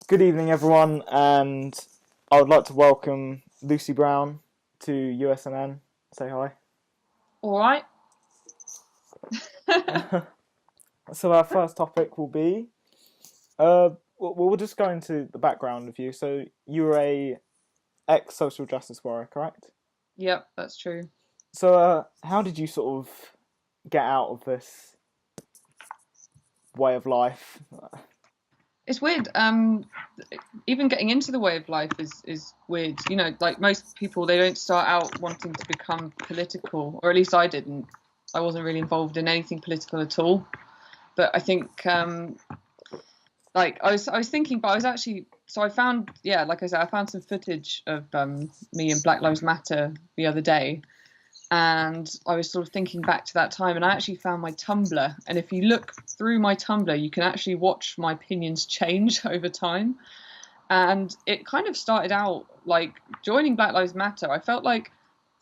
Good evening, everyone, and I would like to welcome Lucy Brown to Usnn. Say hi. All right. So our first topic will be, we'll just go into the background of you. So you were a ex-social justice warrior, correct? Yep, that's true. So how did you sort of get out of this way of life? It's weird. Even getting into the way of life is weird. You know, like most people, they don't start out wanting to become political, or at least I didn't. I wasn't really involved in anything political at all. But I think, like, I was thinking, but I was actually. So I found, yeah, like I said, I found some footage of me and Black Lives Matter the other day, and I was sort of thinking back to that time, and I actually found my Tumblr. And if you look through my Tumblr, you can actually watch my opinions change over time. And it kind of started out like joining Black Lives Matter. I felt like,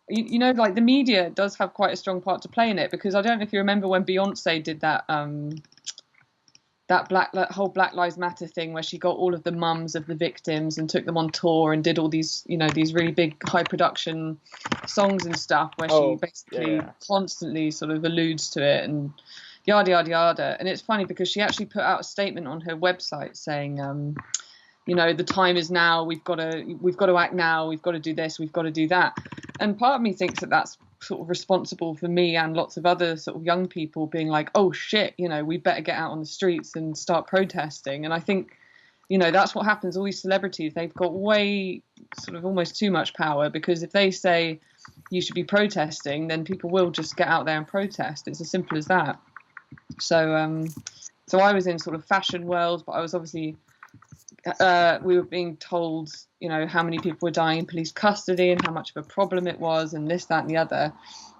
you know, like the media does have quite a strong part to play in it, because I don't know if you remember when Beyonce did that whole Black Lives Matter thing where she got all of the mums of the victims and took them on tour and did all these, you know, these really big high production songs and stuff where she basically constantly sort of alludes to it and yada yada yada. And it's funny because she actually put out a statement on her website saying, you know, the time is now. We've got to act now. We've got to do this. We've got to do that. And part of me thinks that that's sort of responsible for me and lots of other sort of young people being like, oh shit, you know, we better get out on the streets and start protesting. And I think, you know, that's what happens. All these celebrities, they've got way sort of almost too much power, because if they say you should be protesting, then people will just get out there and protest. It's as simple as that. So, so I was in sort of fashion world, but I was obviously we were being told, you know, how many people were dying in police custody and how much of a problem it was and this, that and the other.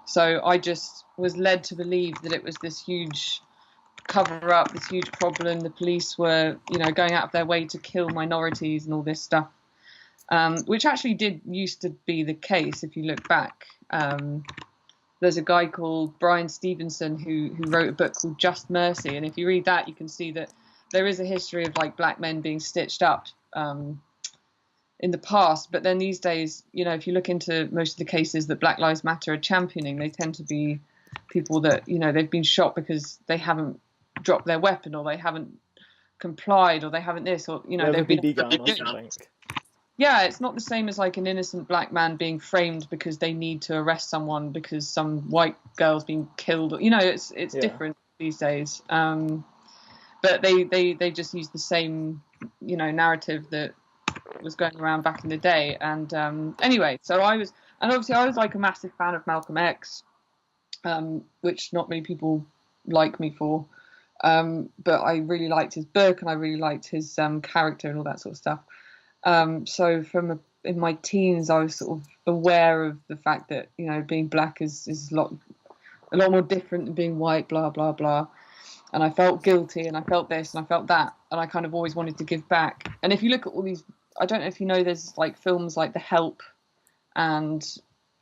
So I just was led to believe that it was this huge cover up, this huge problem. The police were, you know, going out of their way to kill minorities and all this stuff, which actually did used to be the case if you look back. There's a guy called Brian Stevenson who wrote a book called Just Mercy, and if you read that, you can see that there is a history of like black men being stitched up in the past. But then these days, you know, if you look into most of the cases that Black Lives Matter are championing, they tend to be people that, you know, they've been shot because they haven't dropped their weapon, or they haven't complied, or they haven't this, or, you know, they've been BB gun or something. Yeah, it's not the same as like an innocent black man being framed because they need to arrest someone because some white girl's been killed. You know, it's different these days. But they just use the same, you know, narrative that was going around back in the day. And anyway, so I was like a massive fan of Malcolm X, which not many people like me for. But I really liked his book, and I really liked his character and all that sort of stuff. So in my teens, I was sort of aware of the fact that, you know, being black is a lot more different than being white, blah blah blah. And I felt guilty, and I felt this, and I felt that, and I kind of always wanted to give back. And if you look at all these, I don't know if you know, there's like films like The Help, and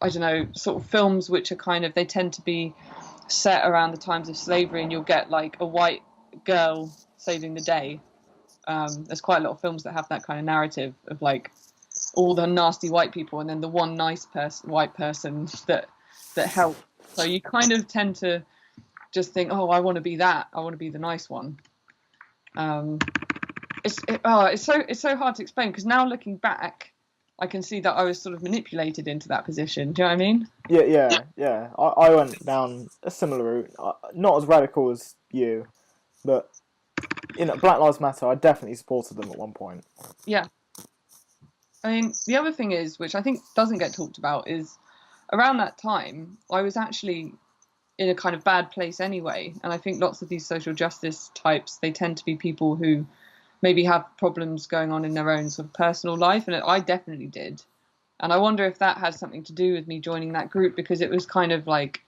I don't know, sort of films which are kind of, they tend to be set around the times of slavery, and you'll get like a white girl saving the day. There's quite a lot of films that have that kind of narrative of like all the nasty white people, and then the one nice white person that help. So you kind of tend to just think, oh, I want to be that. I want to be the nice one. It's so hard to explain, because now looking back, I can see that I was sort of manipulated into that position. Do you know what I mean? Yeah. I went down a similar route, not as radical as you, but in Black Lives Matter, I definitely supported them at one point. Yeah. I mean, the other thing is, which I think doesn't get talked about, is around that time, I was actually in a kind of bad place anyway. And I think lots of these social justice types, they tend to be people who maybe have problems going on in their own sort of personal life. And I definitely did. And I wonder if that has something to do with me joining that group, because it was kind of like,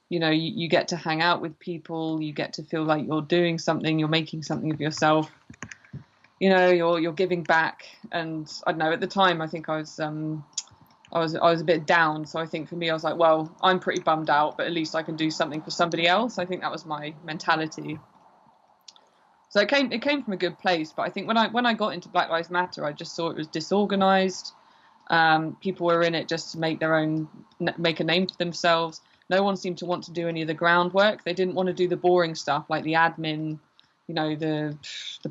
you know, you get to hang out with people, you get to feel like you're doing something, you're making something of yourself, you know, you're giving back. And I don't know, at the time, I think I was a bit down. So I think for me, I was like, well, I'm pretty bummed out, but at least I can do something for somebody else. I think that was my mentality. So it came from a good place, but I think when I got into Black Lives Matter, I just saw it was disorganized. People were in it just to make a name for themselves. No one seemed to want to do any of the groundwork. They didn't want to do the boring stuff like the admin, the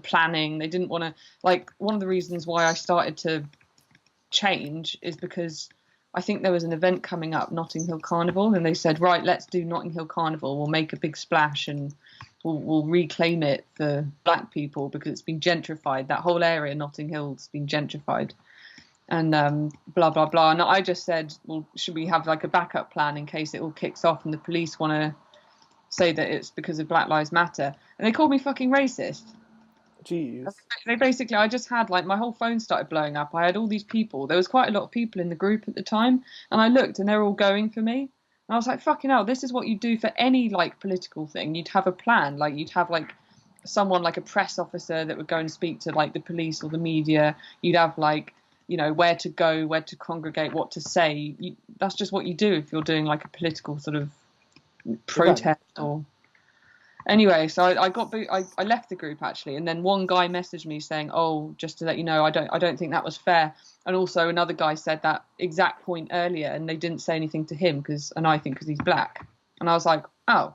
planning. They didn't want to, like, one of the reasons why I started to change is because I think there was an event coming up, Notting Hill Carnival, and they said, right, let's do Notting Hill Carnival. We'll make a big splash and we'll reclaim it for black people because it's been gentrified. That whole area, Notting Hill's been gentrified. And blah, blah, blah. And I just said, well, should we have like a backup plan in case it all kicks off and the police want to say that it's because of Black Lives Matter? And they called me fucking racist. Jeez. They basically, I just had like my whole phone started blowing up. I had all these people. There was quite a lot of people in the group at the time. And I looked and they were all going for me. And I was like, fucking hell, this is what you do for any like political thing. You'd have a plan. Like you'd have like someone like a press officer that would go and speak to like the police or the media. You'd have like, where to go, where to congregate, what to say. That's just what you do if you're doing like a political sort of protest or... Anyway, so I left the group actually, and then one guy messaged me saying, "Oh, just to let you know, I don't think that was fair." And also another guy said that exact point earlier, and they didn't say anything to him because he's black. And I was like, "Oh."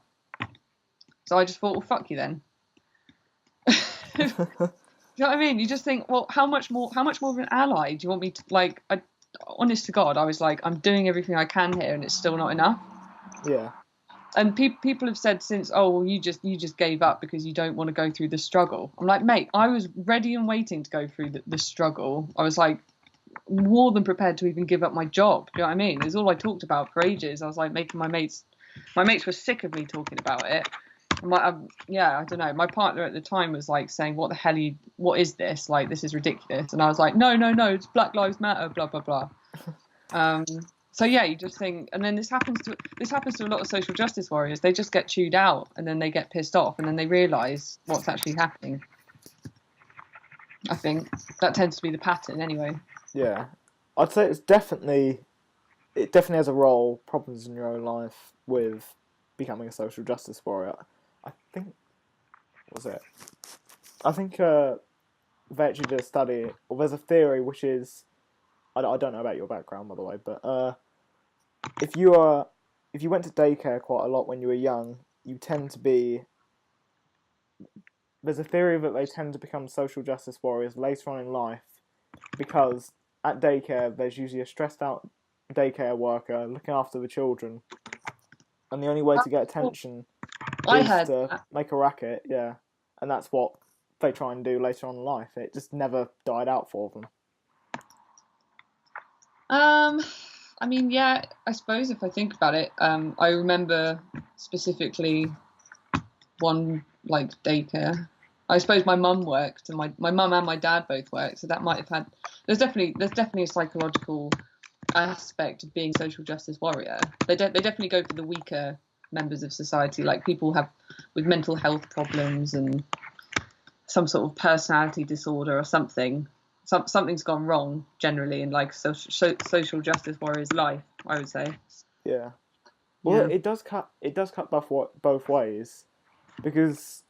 So I just thought, well, fuck you then. Do you know what I mean? You just think, well, how much more of an ally do you want me to, like? Honest to God, I was like, I'm doing everything I can here, and it's still not enough. Yeah. And people have said since, oh, well, you just gave up because you don't want to go through the struggle. I'm like, mate, I was ready and waiting to go through the struggle. I was like more than prepared to even give up my job. Do you know what I mean? It's all I talked about for ages. I was like making my mates were sick of me talking about it. I'm like, I don't know. My partner at the time was like saying, what the hell what is this? Like, this is ridiculous. And I was like, no, it's Black Lives Matter, blah, blah, blah. So yeah, you just think, and then this happens to a lot of social justice warriors. They just get chewed out, and then they get pissed off, and then they realise what's actually happening. I think that tends to be the pattern, anyway. Yeah, I'd say it definitely has a role, problems in your own life with becoming a social justice warrior. I think they actually did a study, or there's a theory which is, I don't know about your background by the way, but if you went to daycare quite a lot when you were young, you tend to be... There's a theory that they tend to become social justice warriors later on in life because at daycare there's usually a stressed out daycare worker looking after the children, and the only way to get attention is to make a racket, yeah, and that's what they try and do later on in life. It just never died out for them. I mean, yeah, I suppose if I think about it, I remember specifically one like daycare. I suppose my mum worked, and my mum and my dad both worked, so that might have had. There's definitely a psychological aspect of being a social justice warrior. They definitely go for the weaker members of society, like people with mental health problems and some sort of personality disorder or something. Something's gone wrong generally in like social justice warriors' life, I would say. Yeah. Well, yeah. It does cut both ways, because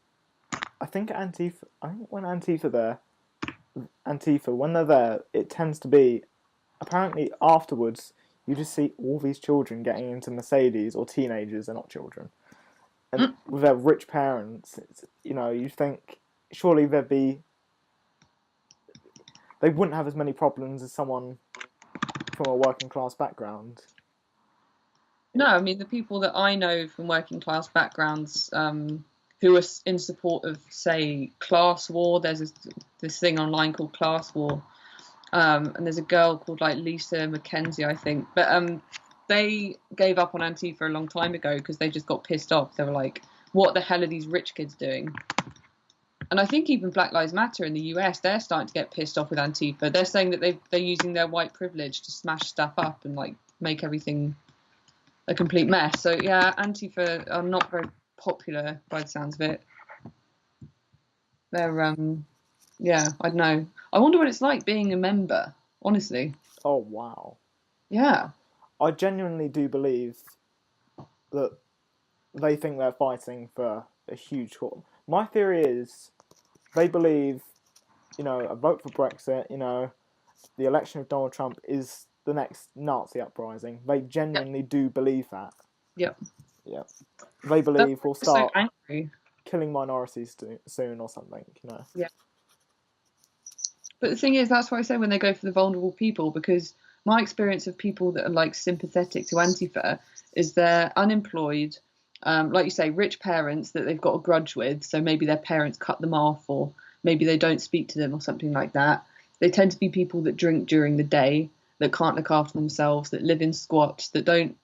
I think when Antifa when they're there, it tends to be, apparently afterwards you just see all these children getting into Mercedes, or teenagers, they're not children, and with their rich parents. You think surely they wouldn't have as many problems as someone from a working class background. No, I mean, the people that I know from working class backgrounds who are in support of, say, class war, there's this thing online called Class War, and there's a girl called like Lisa McKenzie, I think, but they gave up on Antifa a long time ago because they just got pissed off. They were like, what the hell are these rich kids doing? And I think even Black Lives Matter in the US, they're starting to get pissed off with Antifa. They're saying that they're using their white privilege to smash stuff up and like make everything a complete mess. So yeah, Antifa are not very popular by the sounds of it. They're yeah, I don't know. I wonder what it's like being a member, honestly. Oh wow. Yeah. I genuinely do believe that they think they're fighting for a huge cause. My theory is they believe, a vote for Brexit, the election of Donald Trump is the next Nazi uprising. They genuinely do believe that. Yep. Yep. They believe we'll start so angry. killing minorities soon or something, Yeah. But the thing is, that's why I say when they go for the vulnerable people, because my experience of people that are like sympathetic to Antifa is they're unemployed, like you say, rich parents that they've got a grudge with, so maybe their parents cut them off, or maybe they don't speak to them or something like that. They tend to be people that drink during the day, that can't look after themselves, that live in squats, that don't,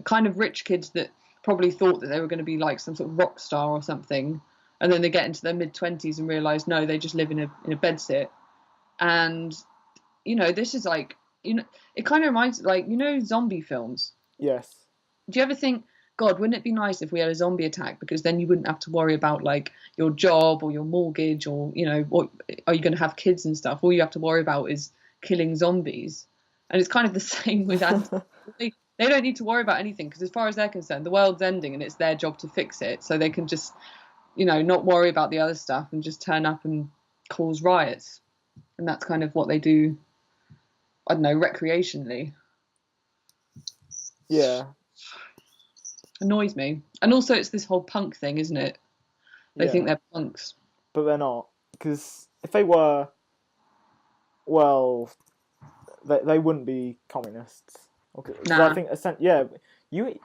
kind of rich kids that probably thought that they were going to be like some sort of rock star or something, and then they get into their mid-20s and realise, no, they just live in a bedsit. And, this is like, it kind of reminds, like, zombie films. Yes. Do you ever think, God, wouldn't it be nice if we had a zombie attack? Because then you wouldn't have to worry about, like, your job or your mortgage or, what are you going to have kids and stuff? All you have to worry about is killing zombies. And it's kind of the same with they don't need to worry about anything, because as far as they're concerned, the world's ending and it's their job to fix it. So they can just, not worry about the other stuff and just turn up and cause riots. And that's kind of what they do, I don't know, recreationally. Yeah. Annoys me. And also it's this whole punk thing, isn't it? They think they're punks. But they're not. Because if they were, well, they wouldn't be communists. Okay. Nah. I think, you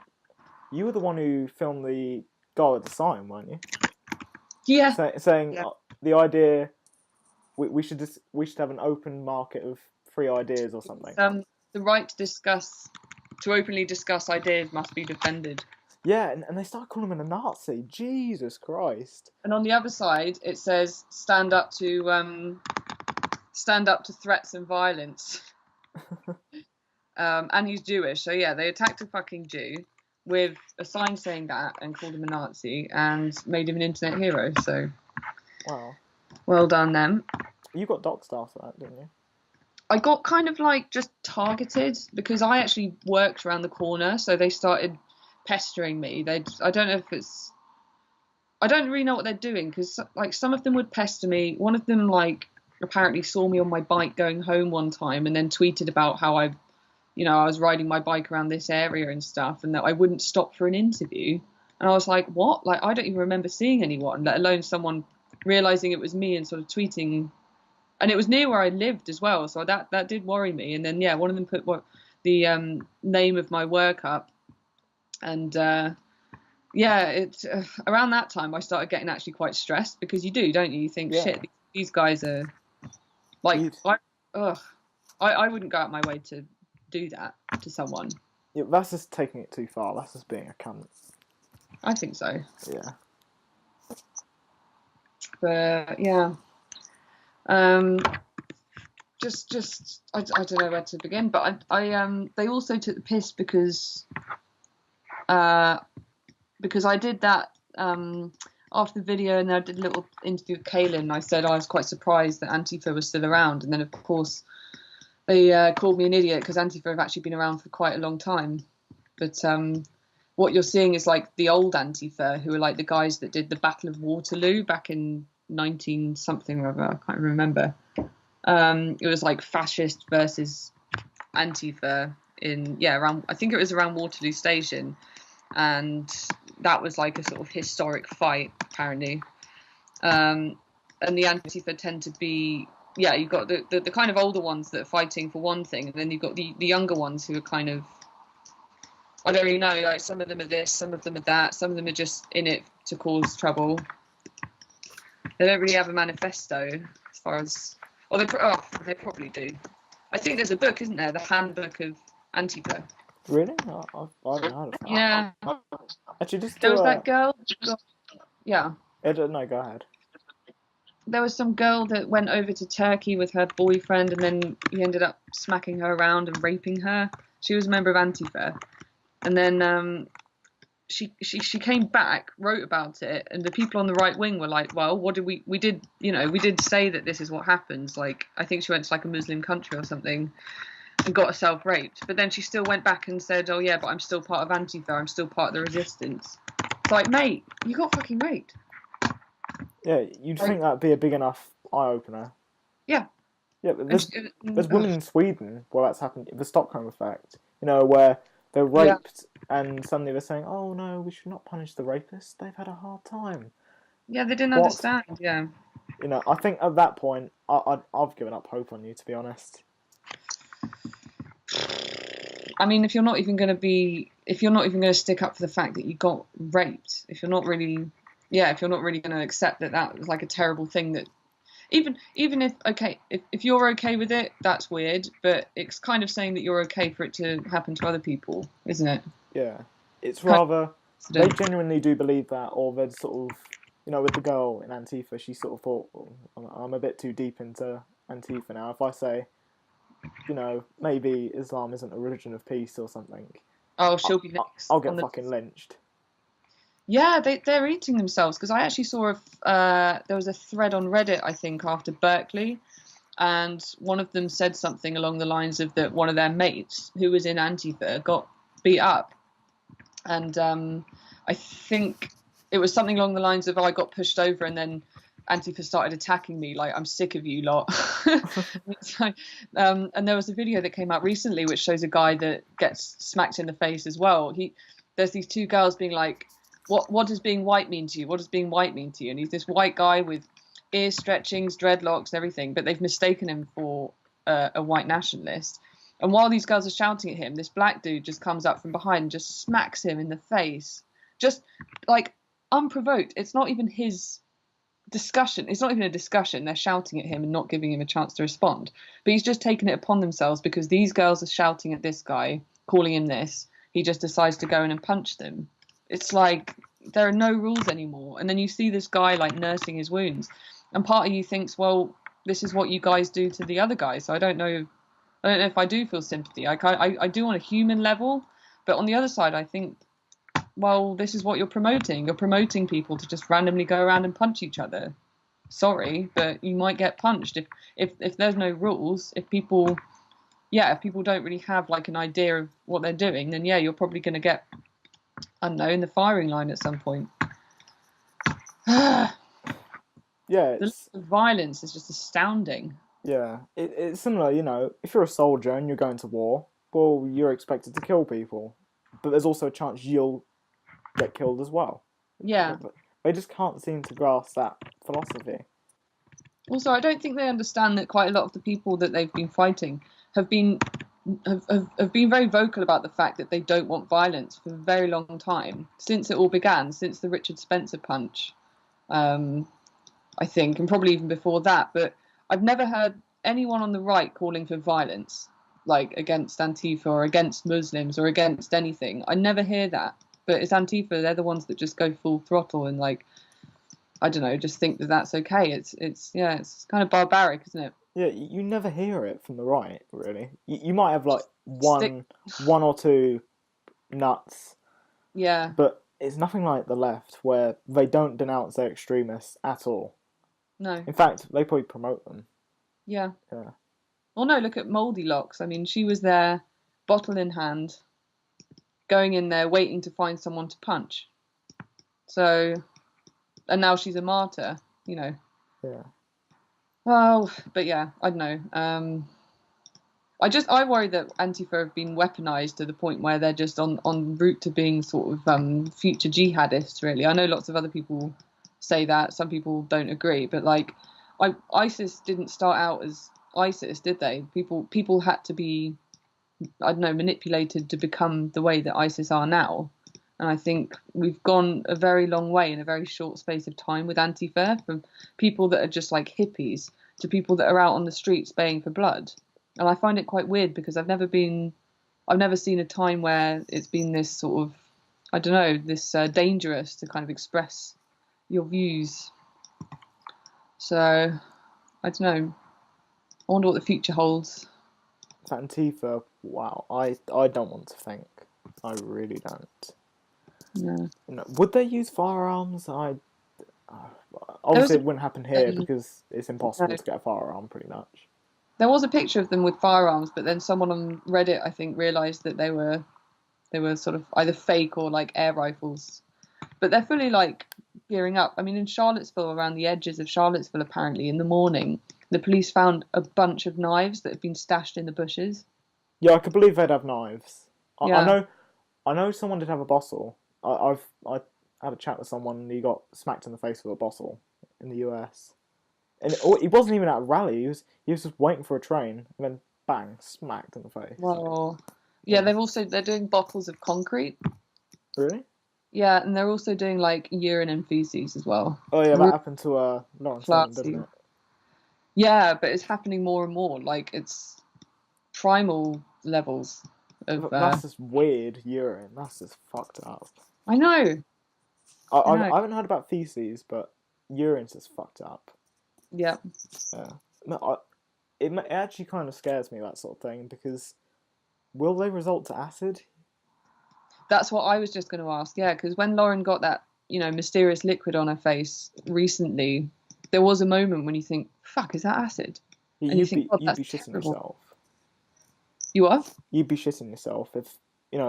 were the one who filmed the guy with the sign, weren't you? Yeah. Saying the idea... We should have an open market of free ideas or something. The right to openly discuss ideas must be defended. Yeah, and they start calling him a Nazi. Jesus Christ. And on the other side, it says stand up to threats and violence. And he's Jewish, so yeah, they attacked a fucking Jew with a sign saying that and called him a Nazi and made him an internet hero. So, wow. Well done, them. You got doxed after that, didn't you? I got kind of like just targeted because I actually worked around the corner, so they started pestering me. I don't really know what they're doing, because like some of them would pester me. One of them like apparently saw me on my bike going home one time and then tweeted about how I was riding my bike around this area and stuff, and that I wouldn't stop for an interview. And I was like, what? Like, I don't even remember seeing anyone, let alone someone realizing it was me and sort of tweeting. And it was near where I lived as well, so that did worry me. And then one of them put the name of my work up, and it's around that time I started getting actually quite stressed, because you do, don't you? You think, shit, these guys are like, I wouldn't go out my way to do that to someone. Yeah, that's just taking it too far. That's just being a cunt. I think so. Yeah. But yeah. Just I don't know where to begin, but I they also took the piss because I did that after the video, and then I did a little interview with Kaylin. I said I was quite surprised that Antifa was still around, and then of course they called me an idiot because Antifa have actually been around for quite a long time. But what you're seeing is like the old Antifa, who are like the guys that did the Battle of Waterloo back in 19 something or other, I can't remember. It was like fascist versus Antifa around, I think it was around Waterloo Station, and that was like a sort of historic fight apparently. And the Antifa tend to be, you've got the kind of older ones that are fighting for one thing, and then you've got the younger ones who are kind of, I don't really know, like some of them are this, some of them are that, some of them are just in it to cause trouble. They don't really have a manifesto, as far as... Well, they probably do. I think there's a book, isn't there? The Handbook of Antifa. Really? I haven't heard of that. Yeah. Actually, just there was that girl... Yeah. No, go ahead. There was some girl that went over to Turkey with her boyfriend, and then he ended up smacking her around and raping her. She was a member of Antifa. And then... She came back, wrote about it, and the people on the right wing were like, well, what did we did say that this is what happens. Like, I think she went to like a Muslim country or something and got herself raped, but then she still went back and said, oh yeah, but I'm still part of Antifa, I'm still part of the resistance. It's like, mate, you got fucking raped. Yeah, you'd think that'd be a big enough eye opener. Yeah. Yeah, but there's women in Sweden where that's happened. The Stockholm effect, where they're raped and suddenly they're saying, "Oh no, we should not punish the rapists. They've had a hard time." Yeah, they didn't understand. Yeah. I think at that point, I've given up hope on you, to be honest. I mean, if you're not even going to stick up for the fact that you got raped, if you're not really going to accept that was like a terrible thing, that even if you're okay with it, that's weird, but it's kind of saying that you're okay for it to happen to other people, isn't it? Yeah, it's rather they genuinely do believe that, or they're sort of, with the girl in Antifa, she sort of thought, I'm a bit too deep into Antifa now. If I say, maybe Islam isn't a religion of peace or something, she'll be next. I'll get fucking lynched. Yeah, they're eating themselves, because I actually saw there was a thread on Reddit, I think, after Berkeley, and one of them said something along the lines of that one of their mates who was in Antifa got beat up, and I think it was something along the lines of, I got pushed over and then Antifa started attacking me, like, I'm sick of you lot. And there was a video that came out recently which shows a guy that gets smacked in the face as well. There's these two girls being like, what does being white mean to you? What does being white mean to you? And he's this white guy with ear stretchings, dreadlocks, everything, but they've mistaken him for a white nationalist. And while these girls are shouting at him, this black dude just comes up from behind and just smacks him in the face, just like unprovoked. It's not even his discussion. It's not even a discussion. They're shouting at him and not giving him a chance to respond. But he's just taken it upon themselves because these girls are shouting at this guy, calling him this. He just decides to go in and punch them. It's like there are no rules anymore. And then you see this guy like nursing his wounds, and part of you thinks, well, this is what you guys do to the other guys. So I don't know if I do feel sympathy. I do on a human level, but on the other side, I think, well, this is what you're promoting. You're promoting people to just randomly go around and punch each other. Sorry, but you might get punched if there's no rules. If people don't really have like an idea of what they're doing, then yeah, you're probably going to get, I don't know, in the firing line at some point. Yeah, the violence is just astounding. Yeah, it's similar, if you're a soldier and you're going to war, well, you're expected to kill people, but there's also a chance you'll get killed as well. Yeah. But they just can't seem to grasp that philosophy. Also, I don't think they understand that quite a lot of the people that they've been fighting have been very vocal about the fact that they don't want violence for a very long time, since it all began, since the Richard Spencer punch, I think, and probably even before that. But I've never heard anyone on the right calling for violence, like against Antifa or against Muslims or against anything. I never hear that. But it's Antifa, they're the ones that just go full throttle and, like, I don't know, just think that that's okay. It's kind of barbaric, isn't it? Yeah, you never hear it from the right, really. You might have like one or two nuts. Yeah. But it's nothing like the left, where they don't denounce their extremists at all. No. In fact, they probably promote them. Yeah. Yeah. Well, no, look at Mouldy Locks. I mean, she was there, bottle in hand, going in there, waiting to find someone to punch. So, and now she's a martyr, Yeah. Well, but yeah, I don't know. I worry that Antifa have been weaponized to the point where they're just en route to being sort of future jihadists, really. I know lots of other people say that. Some people don't agree. But, like, ISIS didn't start out as ISIS, did they? People had to be, I don't know, manipulated to become the way that ISIS are now. And I think we've gone a very long way in a very short space of time with Antifa, from people that are just like hippies to people that are out on the streets baying for blood. And I find it quite weird because I've never seen a time where it's been this sort of, I don't know, this dangerous to kind of express your views. So, I don't know. I wonder what the future holds. Antifa, wow, I don't want to think. I really don't. No. Would they use firearms? Obviously it wouldn't happen here because it's impossible to get a firearm, pretty much. There was a picture of them with firearms, but then someone on Reddit, I think, realised that they were sort of either fake or like air rifles. But they're fully like gearing up. I mean, in Charlottesville, around the edges of Charlottesville, apparently in the morning, the police found a bunch of knives that had been stashed in the bushes. Yeah, I could believe they'd have knives. Yeah. I know someone did have a bottle. I had a chat with someone and he got smacked in the face with a bottle in the US. And he wasn't even at a rally. He was just waiting for a train and then bang, smacked in the face. Well, yeah. They're doing bottles of concrete. Really? Yeah, and they're also doing like urine and feces as well. Oh yeah, that happened to Lawrence London, didn't it? Yeah, but it's happening more and more. Like it's primal levels of. That's just weird urine. That's just fucked up. I know. I haven't heard about feces, but urine's just fucked up. Yeah. Yeah. No, it actually kind of scares me, that sort of thing, because will they result to acid? That's what I was just going to ask. Yeah, because when Lauren got that, mysterious liquid on her face recently, there was a moment when you think, "Fuck, is that acid?" And you think, "God, you'd be shitting yourself." You what? You'd be shitting yourself if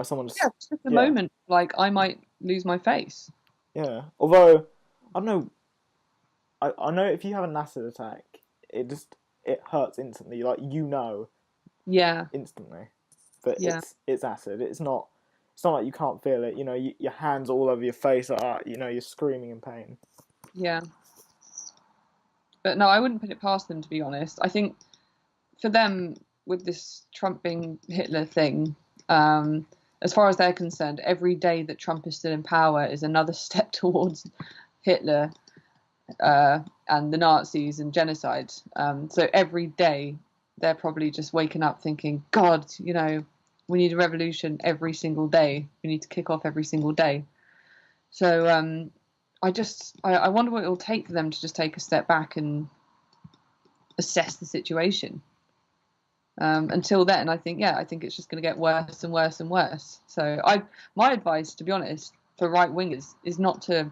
someone's. Yeah, just at the moment, like I might lose my face. Yeah, although I don't know. I know if you have an acid attack, it hurts instantly. Like Yeah. Instantly, but it's acid. It's not like you can't feel it. Your hands all over your face. You're screaming in pain. Yeah. But no, I wouldn't put it past them, to be honest. I think for them, with this Trump being Hitler thing, as far as they're concerned, every day that Trump is still in power is another step towards Hitler and the Nazis and genocide. So every day they're probably just waking up thinking, God, we need a revolution every single day. We need to kick off every single day. So I wonder what it'll take for them to just take a step back and assess the situation. Until then, I think it's just going to get worse and worse and worse. So my advice, to be honest, for right wingers is not to.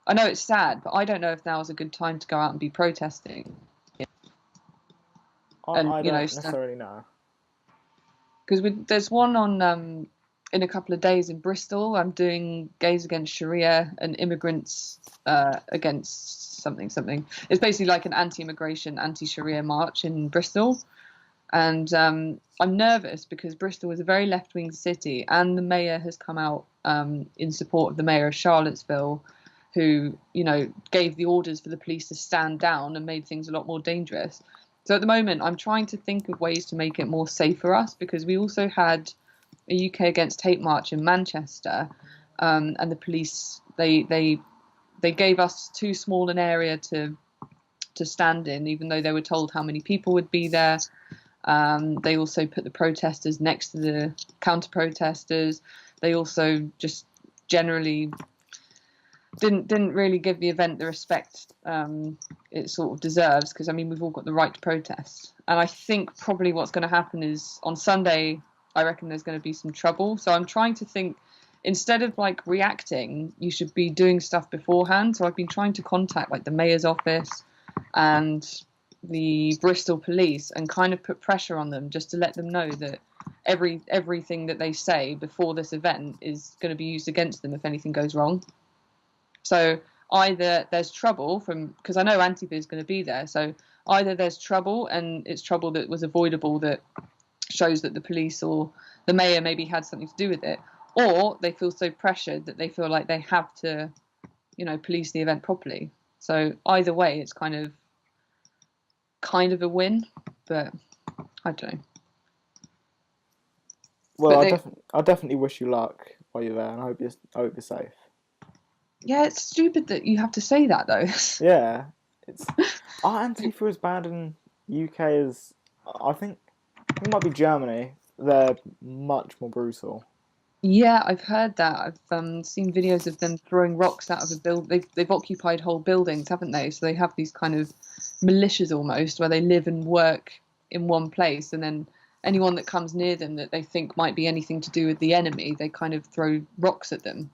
I know it's sad, but I don't know if now is a good time to go out and be protesting. I don't necessarily know. Because there's one on in a couple of days in Bristol. I'm doing Gays Against Sharia and Immigrants Against something. It's basically like an anti-immigration, anti-Sharia march in Bristol. And I'm nervous because Bristol is a very left-wing city, and the mayor has come out in support of the mayor of Charlottesville, who, gave the orders for the police to stand down and made things a lot more dangerous. So at the moment, I'm trying to think of ways to make it more safe for us, because we also had a UK Against Hate march in Manchester, and the police, they gave us too small an area to stand in, even though they were told how many people would be there. They also put the protesters next to the counter-protesters. They also just generally didn't really give the event the respect it sort of deserves, because we've all got the right to protest. And I think probably what's going to happen is on Sunday, I reckon there's going to be some trouble. So I'm trying to think, instead of like reacting, you should be doing stuff beforehand. So I've been trying to contact like the mayor's office and the Bristol police and kind of put pressure on them, just to let them know that everything that they say before this event is going to be used against them if anything goes wrong. So either there's trouble because I know Antifa is going to be there. So either there's trouble, and it's trouble that was avoidable, that shows that the police or the mayor maybe had something to do with it, or they feel so pressured that they feel like they have to, police the event properly. So either way, it's kind of a win, but I don't know. Well, I definitely wish you luck while you're there, and I hope you're safe. Yeah, it's stupid that you have to say that, though. Yeah, it's Antifa as bad in UK as I think it might be Germany. They're much more brutal. Yeah, I've heard that. I've seen videos of them throwing rocks out of a building. They've occupied whole buildings, haven't they? So they have these kind of militias almost, where they live and work in one place, and then anyone that comes near them that they think might be anything to do with the enemy, they kind of throw rocks at them.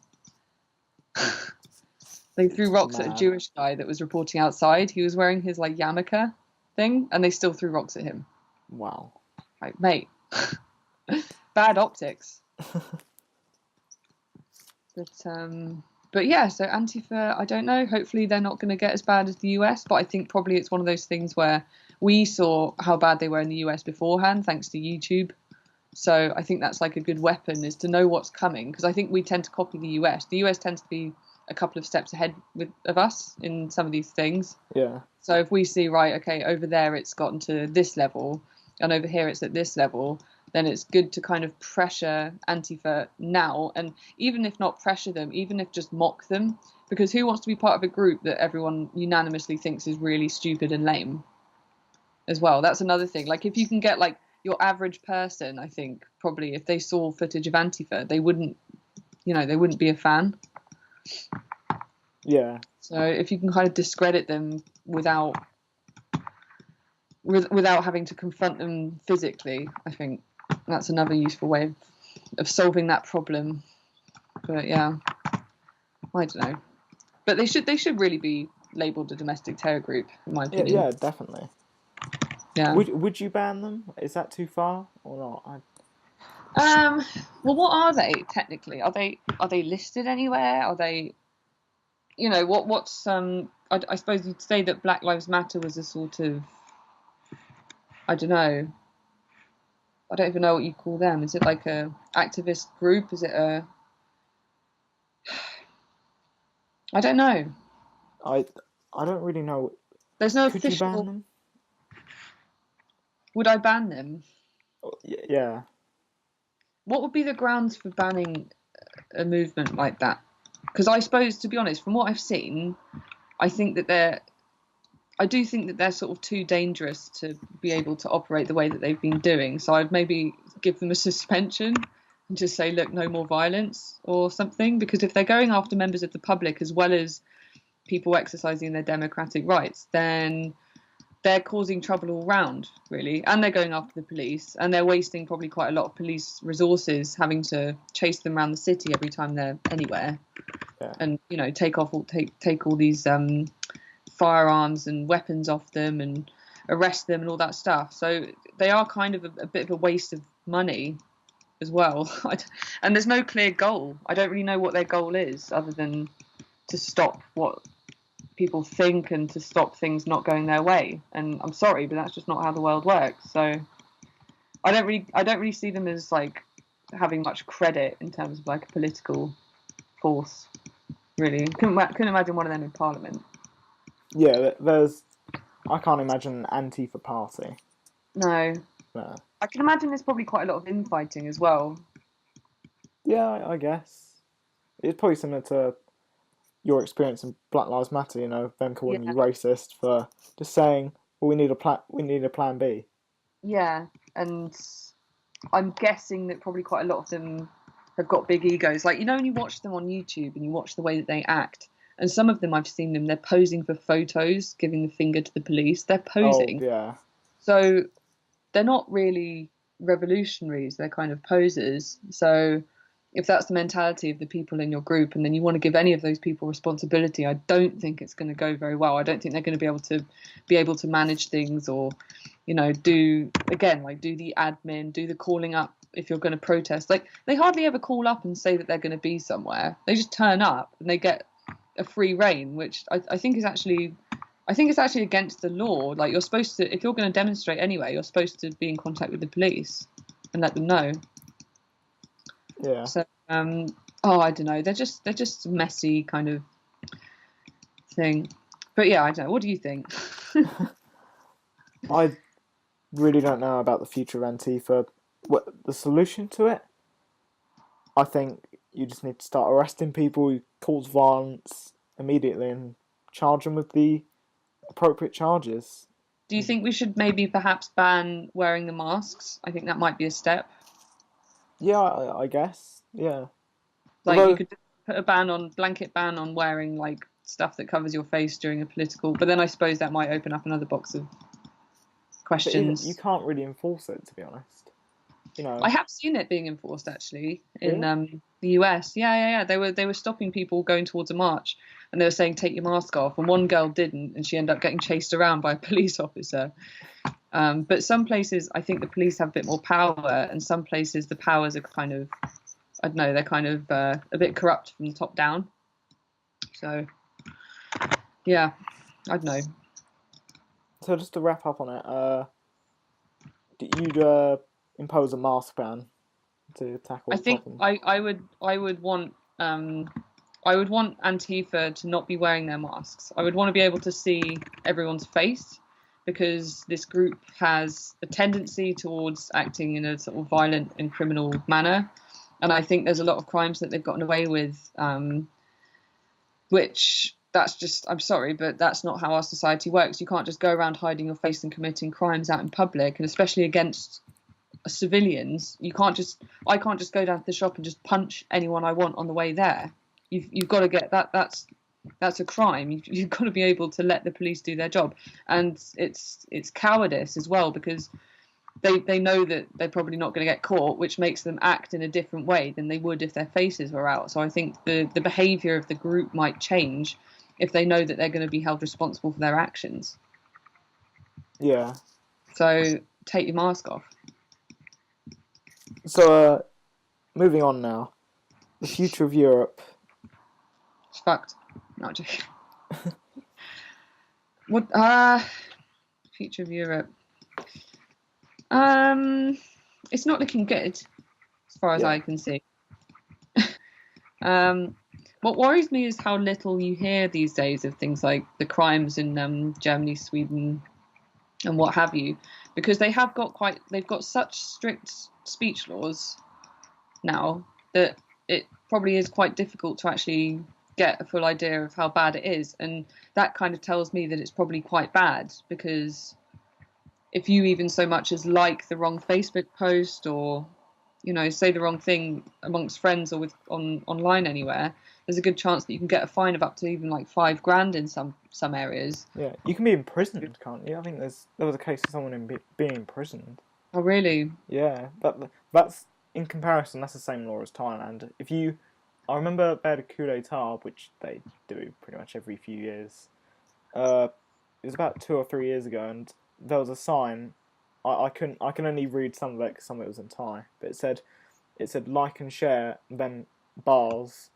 They threw rocks at a Jewish guy that was reporting outside. He was wearing his like yarmulke thing, and they still threw rocks at him. Wow. Like, mate, bad optics. But But yeah, so Antifa, I don't know. Hopefully they're not going to get as bad as the US, but I think probably it's one of those things where we saw how bad they were in the US beforehand, thanks to YouTube. So I think that's like a good weapon, is to know what's coming, because I think we tend to copy the US. The US tends to be a couple of steps ahead of us in some of these things. Yeah. So if we see, right, okay, over there it's gotten to this level, and over here it's at this level, then it's good to kind of pressure Antifa now, and even if not pressure them, even if just mock them, because who wants to be part of a group that everyone unanimously thinks is really stupid and lame as well? That's another thing. Like, if you can get like your average person, I think probably if they saw footage of Antifa, they wouldn't be a fan. Yeah. So if you can kind of discredit them without having to confront them physically, I think that's another useful way of solving that problem. But yeah, I don't know. But they should really be labelled a domestic terror group, in my opinion. Yeah, definitely. Yeah. Would you ban them? Is that too far or not? Well, what are they technically? Are they listed anywhere? Are they, what's I suppose you'd say that Black Lives Matter was a sort of, I don't know. I don't even know what you call them. Is it like a activist group? Is it a? I don't know. I don't really know. There's no Could official. you ban them? Would I ban them? Yeah. What would be the grounds for banning a movement like that? Because I suppose, to be honest, from what I've seen, I think that I do think that they're sort of too dangerous to be able to operate the way that they've been doing. So I'd maybe give them a suspension and just say, look, no more violence or something. Because if they're going after members of the public as well as people exercising their democratic rights, then they're causing trouble all round, really. And they're going after the police, and they're wasting probably quite a lot of police resources having to chase them around the city every time they're anywhere. Yeah. And, take all these firearms and weapons off them and arrest them and all that stuff. So they are kind of a bit of a waste of money as well. And there's no clear goal. I don't really know what their goal is, other than to stop what people think and to stop things not going their way. And I'm sorry, but that's just not how the world works. So I don't really see them as like having much credit in terms of like a political force. Really, couldn't imagine one of them in Parliament. Yeah, I can't imagine an Antifa party. No. I can imagine there's probably quite a lot of infighting as well. Yeah, I guess. It's probably similar to your experience in Black Lives Matter, them calling you racist for just saying, well, we need a plan B. Yeah, and I'm guessing that probably quite a lot of them have got big egos. Like, when you watch them on YouTube and you watch the way that they act, and some of them I've seen them, they're posing for photos, giving the finger to the police. They're posing. Oh, yeah. So they're not really revolutionaries, they're kind of posers. So if that's the mentality of the people in your group, and then you want to give any of those people responsibility, I don't think it's going to go very well. I don't think they're going to be able to manage things, or, do the admin, do the calling up if you're going to protest. Like, they hardly ever call up and say that they're going to be somewhere. They just turn up and they get a free rein, which I think is actually against the law. Like, you're supposed to, if you're going to demonstrate anyway, you're supposed to be in contact with the police and let them know. Yeah. So, I don't know. They're just messy kind of thing. But yeah, I don't know. What do you think? I really don't know about the future of Antifa. What the solution to it? I think you just need to start arresting people who cause violence immediately and charge them with the appropriate charges. Do you think we should maybe perhaps ban wearing the masks? I think that might be a step. Yeah, I guess. Yeah. Like, you could put a blanket ban on wearing like stuff that covers your face during a political, but then I suppose that might open up another box of questions. You can't really enforce it, to be honest. I have seen it being enforced actually in the US. Yeah. They were stopping people going towards a march, and they were saying take your mask off, and one girl didn't, and she ended up getting chased around by a police officer. But some places, I think the police have a bit more power, and some places the powers are kind of, I don't know, they're kind of a bit corrupt from the top down. So, yeah, I don't know. So just to wrap up on it, you'd impose a mask ban to tackle the problem? I would want Antifa to not be wearing their masks. I would want to be able to see everyone's face, because this group has a tendency towards acting in a sort of violent and criminal manner. And I think there's a lot of crimes that they've gotten away with, which that's just, I'm sorry, but that's not how our society works. You can't just go around hiding your face and committing crimes out in public, and especially against civilians. I can't just go down to the shop and just punch anyone I want on the way there. You've got to get that. That's a crime. You've got to be able to let the police do their job, and it's cowardice as well, because they know that they're probably not going to get caught, which makes them act in a different way than they would if their faces were out. So I think the behaviour of the group might change if they know that they're going to be held responsible for their actions. Yeah. So take your mask off. So, moving on now. The future of Europe. It's fucked. No, I'm joking. What? Future of Europe. It's not looking good, as far as I can see. What worries me is how little you hear these days of things like the crimes in Germany, Sweden, and what have you, because they've got such strict speech laws now that it probably is quite difficult to actually get a full idea of how bad it is. And that kind of tells me that it's probably quite bad, because if you even so much as like the wrong Facebook post, or say the wrong thing amongst friends or online anywhere, there's a good chance that you can get a fine of up to even like $5,000 in some areas. Yeah, you can be imprisoned, can't you? I think there was a case of someone being imprisoned. Oh, really? Yeah, that's in comparison. That's the same law as Thailand. I remember they had a coup d'état, which they do pretty much every few years. It was about 2 or 3 years ago, and there was a sign. I can only read some of it because some of it was in Thai, but it said like and share, and then bars.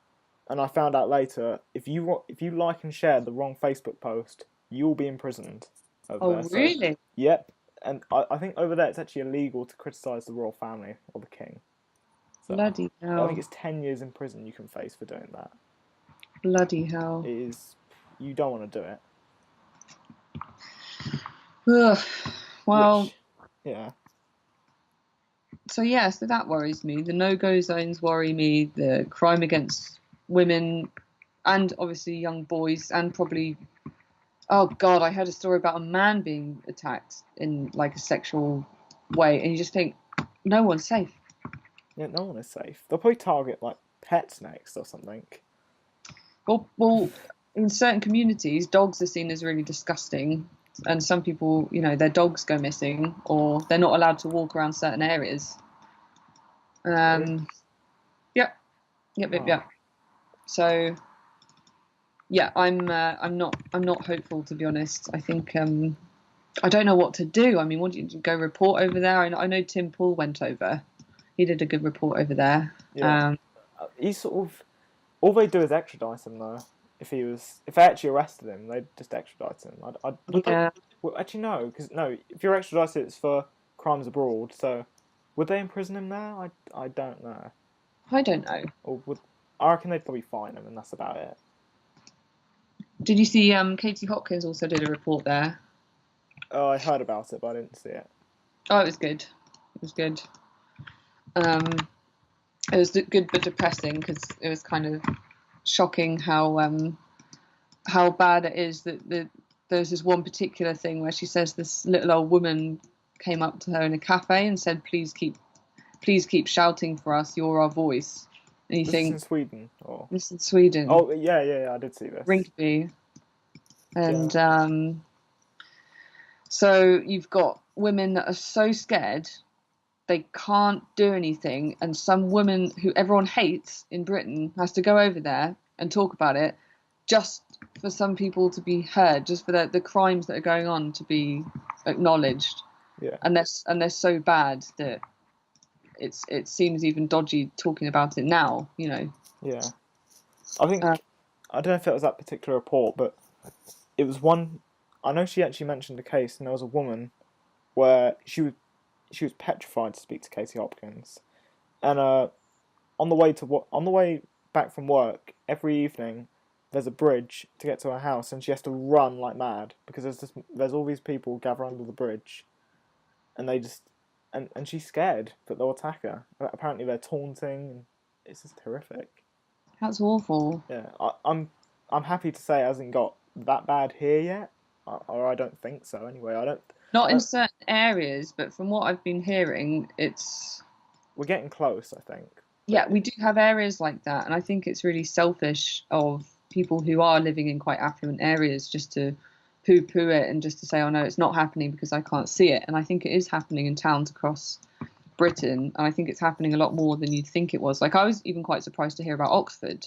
And I found out later, if you like and share the wrong Facebook post, you'll be imprisoned over there. Really? So, yep. And I think over there it's actually illegal to criticise the royal family or the king. So Bloody hell. I think it's 10 years in prison you can face for doing that. Bloody hell. It is. You don't want to do it. Ugh. Well. Yeah. So that worries me. The no-go zones worry me. The crime against women, and obviously young boys, and probably, oh God, I heard a story about a man being attacked in like a sexual way, and you just think, no one's safe. Yeah, no one is safe. They'll probably target like pets next or something. Well, in certain communities, dogs are seen as really disgusting, and some people, their dogs go missing, or they're not allowed to walk around certain areas. Yep. So, yeah, I'm not hopeful, to be honest. I think I don't know what to do. I mean, what do you go report over there? I know Tim Pool went over. He did a good report over there. Yeah. He sort of, all they do is extradite him though. If they actually arrested him, they'd just extradite him. Well, actually no, because if you're extradited, it's for crimes abroad. So, would they imprison him there? I don't know. I don't know. I reckon they'd probably fine him, and that's about it. Did you see Katie Hopkins also did a report there? Oh, I heard about it, but I didn't see it. Oh, it was good. It was good. It was good but depressing, because it was kind of shocking how bad it is that there's this one particular thing where she says this little old woman came up to her in a cafe and said, please keep shouting for us, you're our voice. And you think, this is in Sweden? Or? This is in Sweden. Oh, yeah, I did see this. Rinkeby. And so you've got women that are so scared they can't do anything, and some woman who everyone hates in Britain has to go over there and talk about it, just for some people to be heard, just for the crimes that are going on to be acknowledged. Yeah. And they're so bad that it seems even dodgy talking about it now. Yeah. I think I don't know if it was that particular report, but it was one. I know she actually mentioned a case, and there was a woman where she was petrified to speak to Katie Hopkins, and on the way back from work every evening, there's a bridge to get to her house, and she has to run like mad because there's all these people gather under the bridge, and they just and she's scared that they'll attack her. Apparently they're taunting, and it's just horrific. That's awful. Yeah, I'm happy to say it hasn't got that bad here yet, or I don't think so. Anyway, Not in certain areas, but from what I've been hearing, we're getting close, I think. Yeah, we do have areas like that, and I think it's really selfish of people who are living in quite affluent areas just to poo-poo it and just to say, oh no, it's not happening because I can't see it. And I think it is happening in towns across Britain, and I think it's happening a lot more than you'd think it was. Like, I was even quite surprised to hear about Oxford,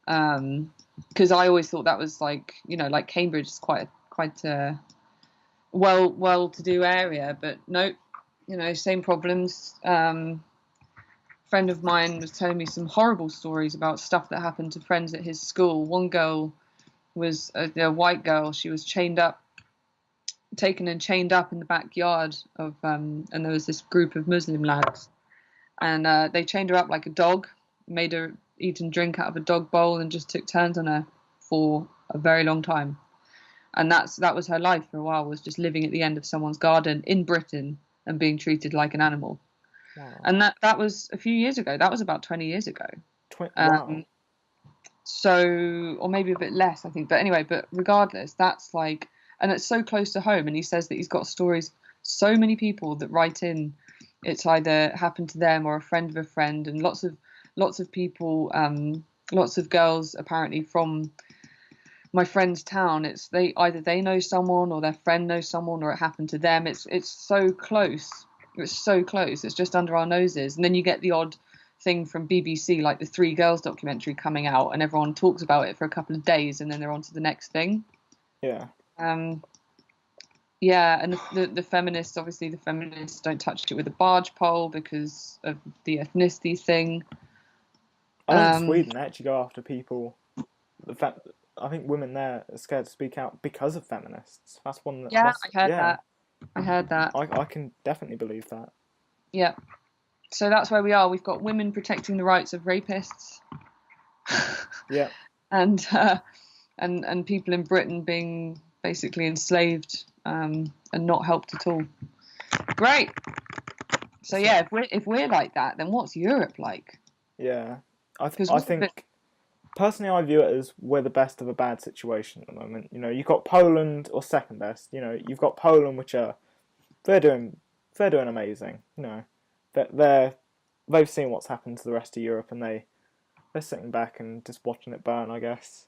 because I always thought that was like, you know, like Cambridge is quite a well-to-do area, but nope, you know, same problems. Friend of mine was telling me some horrible stories about stuff that happened to friends at his school. One girl was a white girl. She was taken and chained up in the backyard of, and there was this group of Muslim lads, and they chained her up like a dog, made her eat and drink out of a dog bowl, and just took turns on her for a very long time. And that was her life for a while, was just living at the end of someone's garden in Britain and being treated like an animal. Wow. And that was a few years ago. That was about 20 years ago. Wow. So, or maybe a bit less, I think. But anyway, but regardless, that's like, and it's so close to home. And he says that he's got stories, so many people that write in, it's either happened to them or a friend of a friend, and lots of people, lots of girls apparently from my friend's town. It's either they know someone or their friend knows someone, or it happened to them. It's so close. It's so close. It's just under our noses. And then you get the odd thing from BBC, like the Three Girls documentary coming out, and everyone talks about it for a couple of days, and then they're on to the next thing. Yeah. Yeah, and the feminists, obviously, the feminists don't touch it with a barge pole because of the ethnicity thing. I know in Sweden they actually go after people. I think women there are scared to speak out because of feminists. That's one that. Yeah, I heard that. I can definitely believe that. Yeah. So that's where we are. We've got women protecting the rights of rapists. Yeah. And people in Britain being basically enslaved and not helped at all. Great. So yeah, if we're like that, then what's Europe like? Yeah. I think personally, I view it as we're the best of a bad situation at the moment. You know, you've got Poland, or second best. You know, you've got Poland, which they're doing amazing. You know, they've seen what's happened to the rest of Europe, and they're sitting back and just watching it burn, I guess.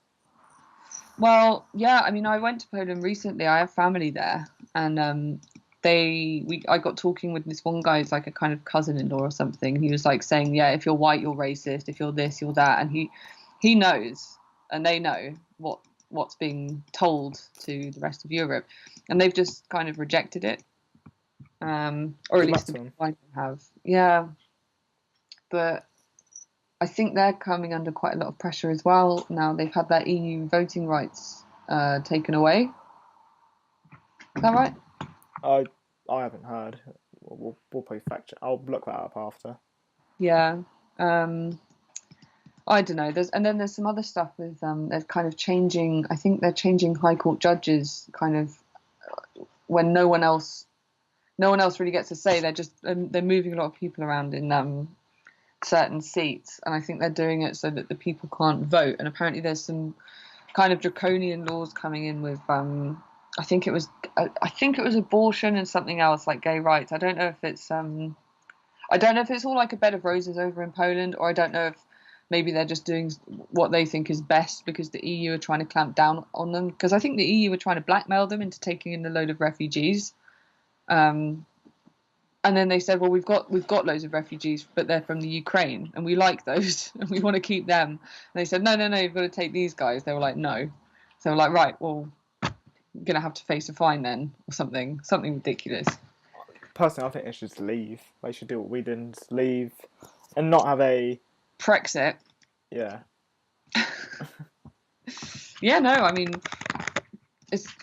Well, yeah. I mean, I went to Poland recently. I have family there, and I got talking with this one guy who's like a kind of cousin-in-law or something. He was like saying, yeah, if you're white, you're racist. If you're this, you're that, and he knows, and they know what's being told to the rest of Europe, and they've just kind of rejected it, or at least the people I have. Yeah, but I think they're coming under quite a lot of pressure as well now. They've had their EU voting rights taken away. Is that right? I haven't heard. We'll probably fact check. I'll look that up after. Yeah. I don't know. There's some other stuff with they're kind of changing. I think they're changing High Court judges kind of when no one else really gets a say. They're moving a lot of people around in certain seats, and I think they're doing it so that the people can't vote. And apparently there's some kind of draconian laws coming in with I think it was abortion and something else like gay rights. I don't know if it's all like a bed of roses over in Poland, or I don't know if maybe they're just doing what they think is best because the EU are trying to clamp down on them. Because I think the EU are trying to blackmail them into taking in a load of refugees. And then they said, well, we've got loads of refugees, but they're from the Ukraine, and we like those, and we want to keep them. And they said, no, you've got to take these guys. They were like, no. So we're like, right, well, you're going to have to face a fine then, or something ridiculous. Personally, I think they should just leave. They should do what we did, and leave, and not have a... Brexit. Yeah. Yeah, no, I mean,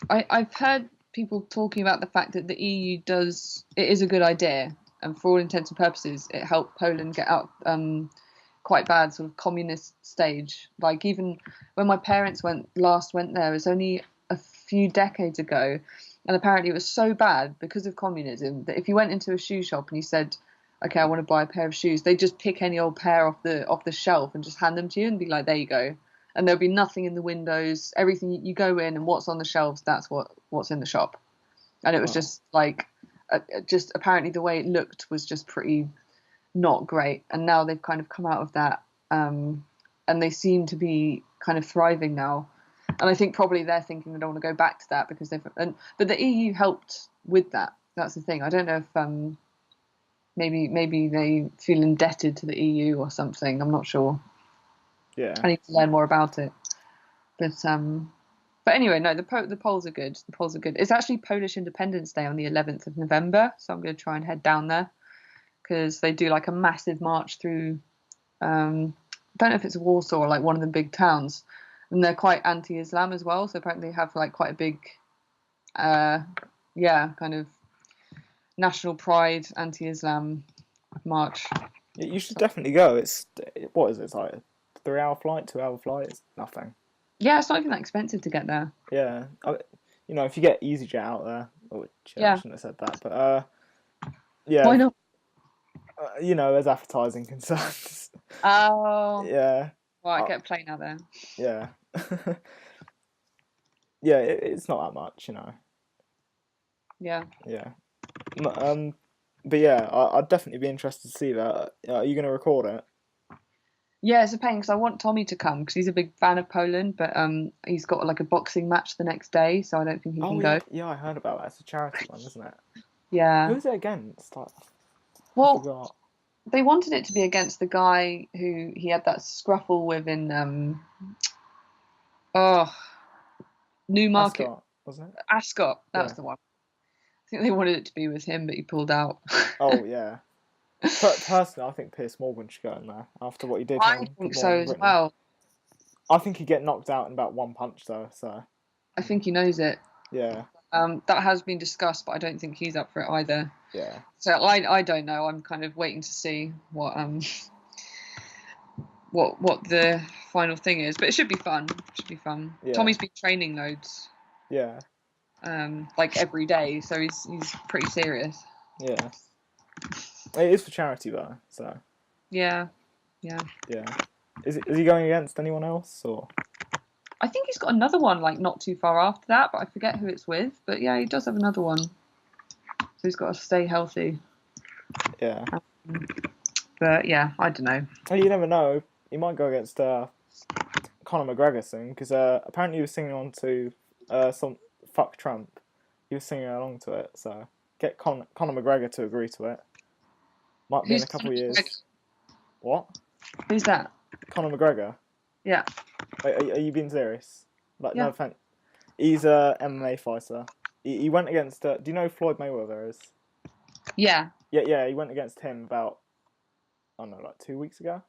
I've heard people talking about the fact that the EU it is a good idea, and for all intents and purposes, it helped Poland get out quite bad sort of communist stage. Like even when my parents last went there, it was only a few decades ago, and apparently it was so bad because of communism that if you went into a shoe shop and you said, "Okay, I want to buy a pair of shoes," they just pick any old pair off the shelf and just hand them to you and be like, "There you go." And there'll be nothing in the windows. Everything you go in and what's on the shelves, that's what's in the shop. And it was just like, just apparently the way it looked was just pretty not great. And now they've kind of come out of that, and they seem to be kind of thriving now. And I think probably they're thinking they don't want to go back to that because but the EU helped with that. That's the thing. I don't know if maybe they feel indebted to the EU or something. I'm not sure. Yeah. I need to learn more about it. But anyway, no, the polls are good. The polls are good. It's actually Polish Independence Day on the 11th of November, so I'm going to try and head down there because they do like a massive march through. I don't know if it's Warsaw or like one of the big towns, and they're quite anti-Islam as well. So apparently they have like quite a big, kind of national pride anti-Islam march. Yeah, you should definitely go. What is it? It's like a 3-hour flight, 2-hour flight. It's nothing. Yeah, it's not even that expensive to get there. Yeah, if you get EasyJet out there, which I shouldn't have said that, but yeah. Why not? There's advertising concerns. Oh. Yeah. Well, I get a plane out there. Yeah. Yeah, it's not that much, Yeah. Yeah. But yeah, I'd definitely be interested to see that. Are you going to record it? Yeah, it's a pain because I want Tommy to come because he's a big fan of Poland, but he's got like a boxing match the next day, so I don't think he can go. Yeah, I heard about that. It's a charity one, isn't it? Yeah. Who's it against? Well, they wanted it to be against the guy who he had that scruffle with in Newmarket. Ascot, wasn't it? Ascot, that was the one. I think they wanted it to be with him, but he pulled out. Oh yeah. Personally, I think Piers Morgan should go in there after what he did. I think so as well. I think he'd get knocked out in about one punch though. So I think he knows it. Yeah. That has been discussed, but I don't think he's up for it either. Yeah. So I don't know. I'm kind of waiting to see what the final thing is, but it should be fun. Yeah. Tommy's been training loads. Yeah. Like every day, so he's pretty serious. Yeah. It is for charity though, so. Yeah. Is he going against anyone else or? I think he's got another one like not too far after that, but I forget who it's with. But yeah, he does have another one. So he's got to stay healthy. Yeah. But yeah, I don't know. You never know. He might go against Conor McGregor soon because apparently he was singing on to some "Fuck Trump." He was singing along to it, so get Conor McGregor to agree to it. Might be in a couple of years. What? Who's that? Conor McGregor. Yeah. Wait, are you being serious? Like, yeah. No offense. He's a MMA fighter. He went against. Do you know who Floyd Mayweather is? Yeah. Yeah. He went against him about, I don't know, like 2 weeks ago.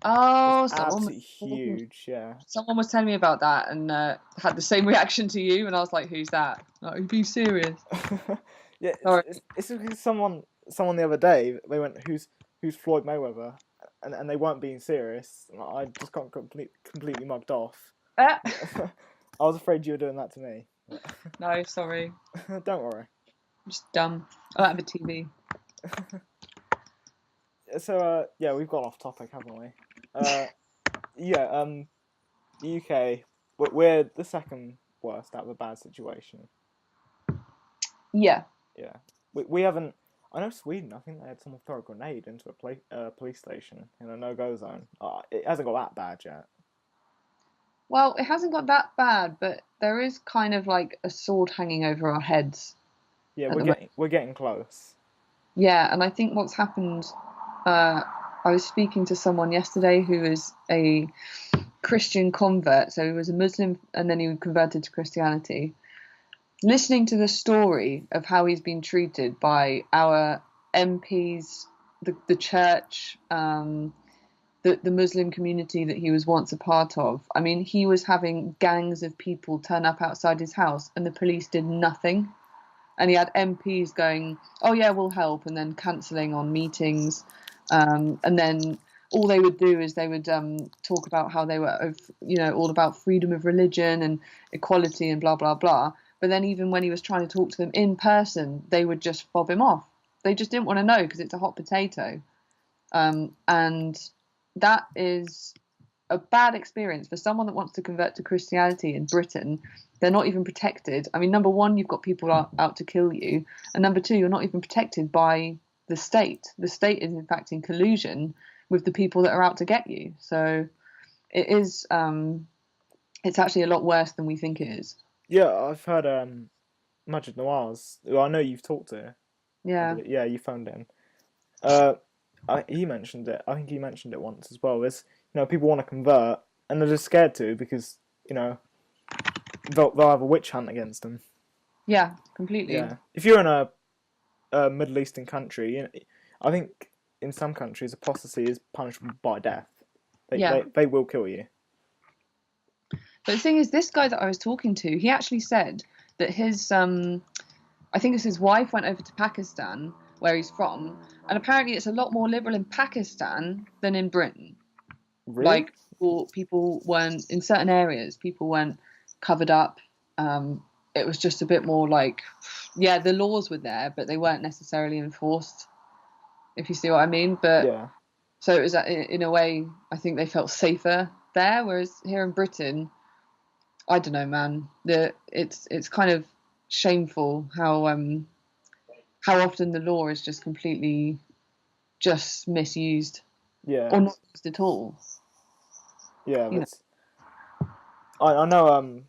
Oh, absolutely huge. Yeah. Someone was telling me about that and had the same reaction to you, and I was like, "Who's that? Like, are you being serious?" Yeah. It's because someone the other day they went, "Who's Floyd Mayweather?" And they weren't being serious. I just got completely mugged off. I was afraid you were doing that to me. No, sorry. Don't worry. I'm just dumb. I don't have a TV. So, yeah, we've gone off topic, haven't we? The UK, we're the second worst out of a bad situation. Yeah. Yeah. We haven't... I know Sweden, I think they had someone throw a grenade into a police station in a no-go zone. It hasn't got that bad yet. Well, it hasn't got that bad, but there is kind of like a sword hanging over our heads. Yeah, we're getting close. Yeah, and I think what's happened... I was speaking to someone yesterday who is a Christian convert, so he was a Muslim and then he converted to Christianity. Listening to the story of how he's been treated by our MPs, the church, the the Muslim community that he was once a part of. I mean, he was having gangs of people turn up outside his house and the police did nothing. And he had MPs going, oh yeah, we'll help, and then cancelling on meetings. And then all they would do is they would talk about how they were, all about freedom of religion and equality and blah, blah, blah. But then even when he was trying to talk to them in person, they would just fob him off. They just didn't want to know because it's a hot potato. And that is a bad experience for someone that wants to convert to Christianity in Britain. They're not even protected. I mean, number one, you've got people out to kill you. And number two, you're not even protected by the state. The state is, in fact, in collusion with the people that are out to get you. So it is, it's actually a lot worse than we think it is. Yeah, I've heard Majid Nawaz, who I know you've talked to. Yeah. Yeah, you phoned in. He mentioned it. I think he mentioned it once as well. Is people want to convert and they're just scared to because they'll have a witch hunt against them. Yeah, completely. Yeah, if you're in a Middle Eastern country, I think in some countries apostasy is punishable by death. They will kill you. But the thing is, this guy that I was talking to, he actually said that his I think it's his wife went over to Pakistan, where he's from, and apparently it's a lot more liberal in Pakistan than in Britain. Really? Like people weren't, in certain areas, people weren't covered up. It was just a bit more like, yeah, the laws were there, but they weren't necessarily enforced, if you see what I mean. But yeah. So it was, in a way, I think they felt safer there, whereas here in Britain, I don't know, man. It's kind of shameful how often the law is just completely just misused, or not used at all. Yeah, I know.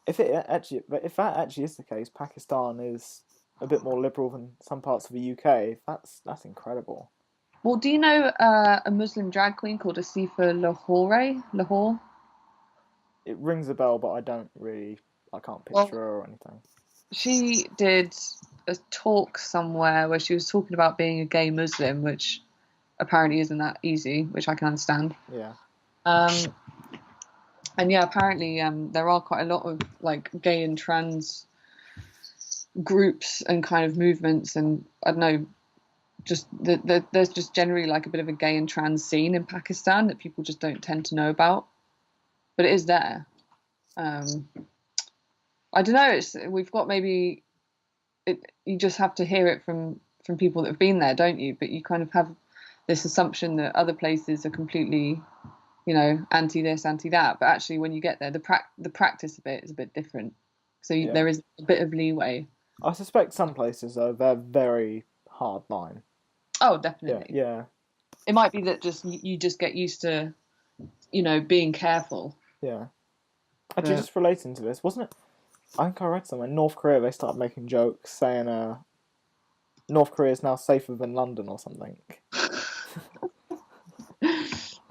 If that actually is the case, Pakistan is a bit more liberal than some parts of the UK. That's incredible. Well, do you know a Muslim drag queen called Asifa Lahore? It rings a bell, but I can't picture her or anything. She did a talk somewhere where she was talking about being a gay Muslim, which apparently isn't that easy, which I can understand. Yeah. And yeah, apparently there are quite a lot of like gay and trans groups and kind of movements, and I don't know, just there's just generally like a bit of a gay and trans scene in Pakistan that people just don't tend to know about, but it is there. I don't know. We've got maybe you just have to hear it from people that have been there, don't you? But you kind of have this assumption that other places are completely, anti this, anti that. But actually, when you get there, the practice of it is a bit different. So there is a bit of leeway. I suspect some places though they're very hard line. Oh, definitely. Yeah. It might be that you just get used to, being careful. Yeah. Actually, just relating to this, wasn't it? I think I read somewhere. North Korea, they started making jokes saying North Korea is now safer than London or something.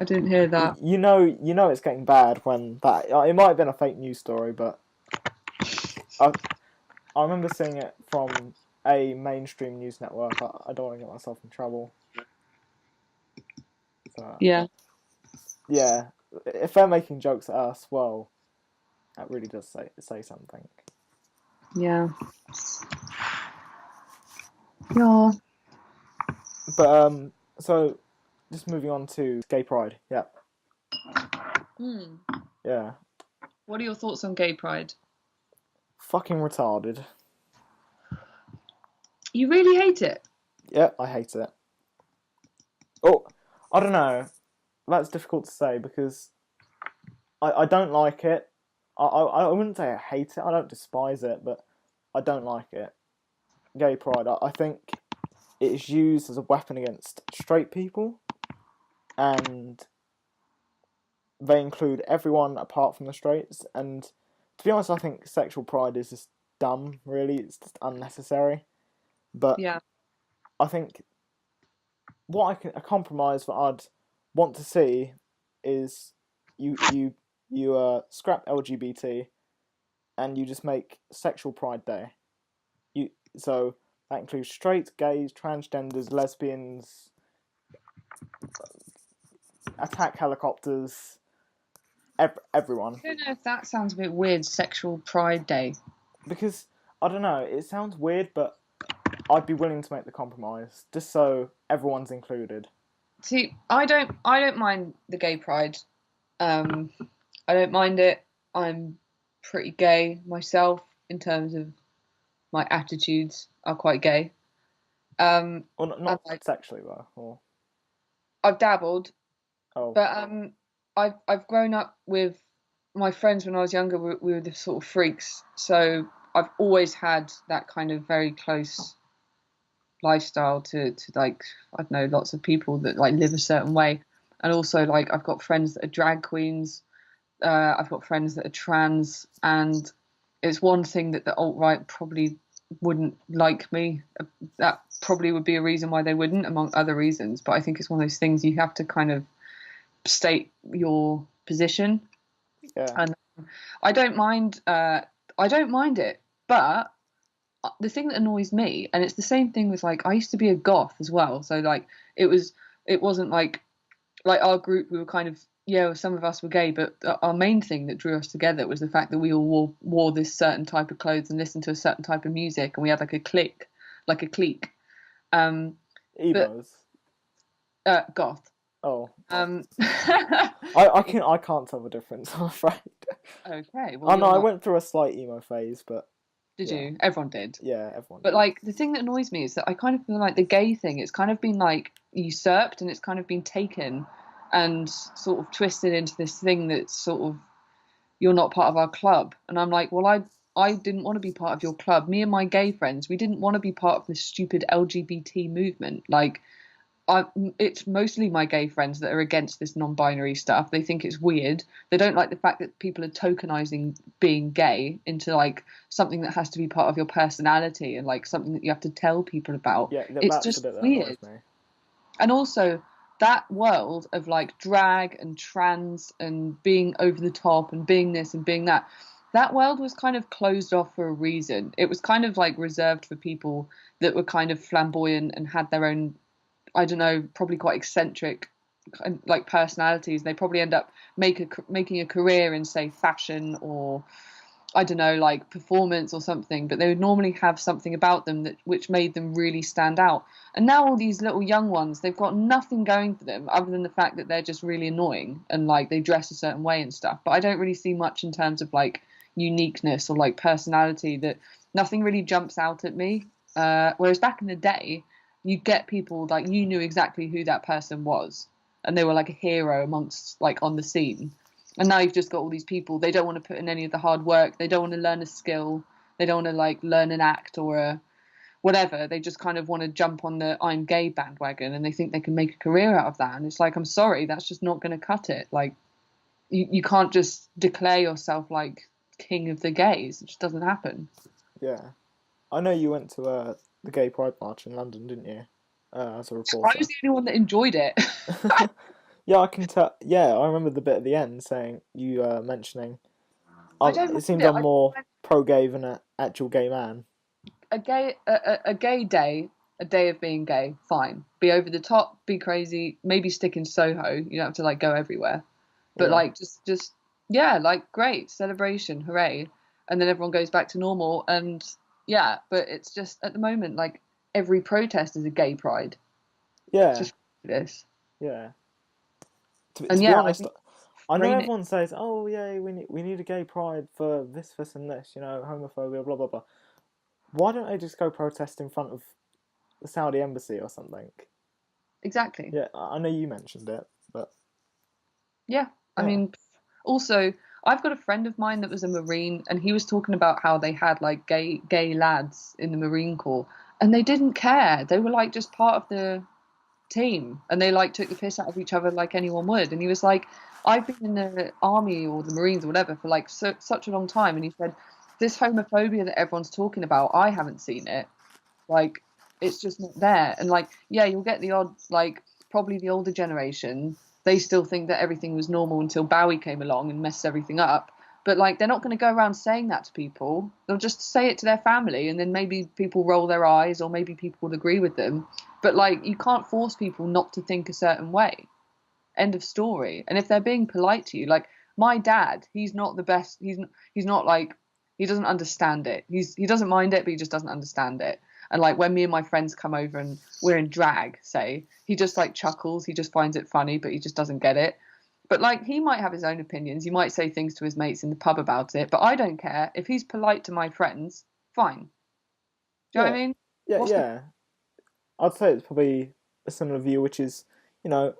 I didn't hear that. You know it's getting bad when that. It might have been a fake news story, but I remember seeing it from a mainstream news network. I don't want to get myself in trouble. So, yeah. Yeah. If they're making jokes at us, well, that really does say something. Yeah. Yeah. But so just moving on to gay pride. Yeah. Yeah. What are your thoughts on gay pride? Fucking retarded. You really hate it? Yeah, I hate it. Oh, I don't know. That's difficult to say because I don't like it. I wouldn't say I hate it. I don't despise it, but I don't like it. Gay pride. I think it is used as a weapon against straight people, and they include everyone apart from the straights. And to be honest, I think sexual pride is just dumb. Really, it's just unnecessary. But yeah. I think a compromise that I'd want to see is you scrap LGBT and you just make Sexual Pride Day. So that includes straight, gays, transgenders, lesbians, attack helicopters. Everyone. I don't know if that sounds a bit weird. Sexual Pride Day. Because I don't know. It sounds weird, but I'd be willing to make the compromise just so everyone's included. See, I don't mind the gay pride. I don't mind it. I'm pretty gay myself in terms of my attitudes are quite gay. Well, not sexually though. Or... I've dabbled. Oh. But I've grown up with my friends when I was younger. We were the sort of freaks, so I've always had that kind of very close lifestyle to like, I don't know, lots of people that like live a certain way. And also like I've got friends that are drag queens, I've got friends that are trans, and it's one thing that the alt-right probably wouldn't like me. That probably would be a reason why they wouldn't, among other reasons, but I think it's one of those things you have to kind of state your position. Yeah. And I don't mind it, but the thing that annoys me, and it's the same thing with like, I used to be a goth as well, so like it wasn't like our group, we were kind of, yeah, some of us were gay, but our main thing that drew us together was the fact that we all wore this certain type of clothes and listened to a certain type of music, and we had like a clique. Emos. Goth. Oh. I can't tell the difference, I'm afraid. Okay. Well, I know I went through a slight emo phase, but did you? Everyone did. Yeah, everyone. But like the thing that annoys me is that I kind of feel like the gay thing, it's kind of been like usurped, and it's kind of been taken and sort of twisted into this thing that's sort of, you're not part of our club. And I'm like, well, I didn't want to be part of your club. Me and my gay friends, we didn't want to be part of this stupid LGBT movement. Like, it's mostly my gay friends that are against this non-binary stuff. They think it's weird. They don't like the fact that people are tokenizing being gay into like something that has to be part of your personality and like something that you have to tell people about. Yeah, it's just weird. And also that world of like drag and trans and being over the top and being this and being that, that world was kind of closed off for a reason. It was kind of like reserved for people that were kind of flamboyant and had their own, I don't know, probably quite eccentric like personalities. They probably end up making a career in, say, fashion or, I don't know, like performance or something, but they would normally have something about them which made them really stand out. And now all these little young ones, they've got nothing going for them other than the fact that they're just really annoying and like they dress a certain way and stuff. But I don't really see much in terms of like uniqueness or like personality. That nothing really jumps out at me. Whereas back in the day, you get people like you knew exactly who that person was, and they were like a hero amongst like on the scene. And now you've just got all these people, they don't want to put in any of the hard work, they don't want to learn a skill, they don't want to like learn an act or a whatever. They just kind of want to jump on the I'm gay bandwagon, and they think they can make a career out of that. And it's like, I'm sorry, that's just not going to cut it. Like you can't just declare yourself like king of the gays. It just doesn't happen. Yeah, I know you went to the Gay Pride March in London, didn't you? As a reporter. I was the only one that enjoyed it. Yeah, I can tell. Yeah, I remember the bit at the end saying you mentioning. It seemed I'm more pro-gay than an actual gay man. A gay day, a day of being gay, fine. Be over the top, be crazy, maybe stick in Soho. You don't have to like go everywhere, but like just yeah, like great celebration, hooray, and then everyone goes back to normal. And yeah, but it's just at the moment like every protest is a gay pride. Yeah, it's just this. Yeah. To be honest, I know everyone says, "Oh, yeah, we need a gay pride for this, and this," you know, homophobia, blah blah blah. Why don't they just go protest in front of the Saudi embassy or something? Exactly. Yeah, I know you mentioned it, but yeah, I mean, also I've got a friend of mine that was a Marine, and he was talking about how they had like gay lads in the Marine Corps, and they didn't care. They were like just part of the team, and they like took the piss out of each other like anyone would. And he was like, I've been in the army or the Marines or whatever for like such a long time, and he said this homophobia that everyone's talking about, I haven't seen it. Like, it's just not there. And like, yeah, you'll get the odd, like probably the older generation, they still think that everything was normal until Bowie came along and messed everything up. But like, they're not going to go around saying that to people. They'll just say it to their family, and then maybe people roll their eyes, or maybe people will agree with them. But like, you can't force people not to think a certain way. End of story. And if they're being polite to you, like my dad, he's not the best. He's not like, he doesn't understand it. He doesn't mind it, but he just doesn't understand it. And like when me and my friends come over and we're in drag, say, he just like chuckles. He just finds it funny, but he just doesn't get it. But like he might have his own opinions. He might say things to his mates in the pub about it, but I don't care. If he's polite to my friends, fine. Do you know what I mean? Yeah. I'd say it's probably a similar view, which is, you know,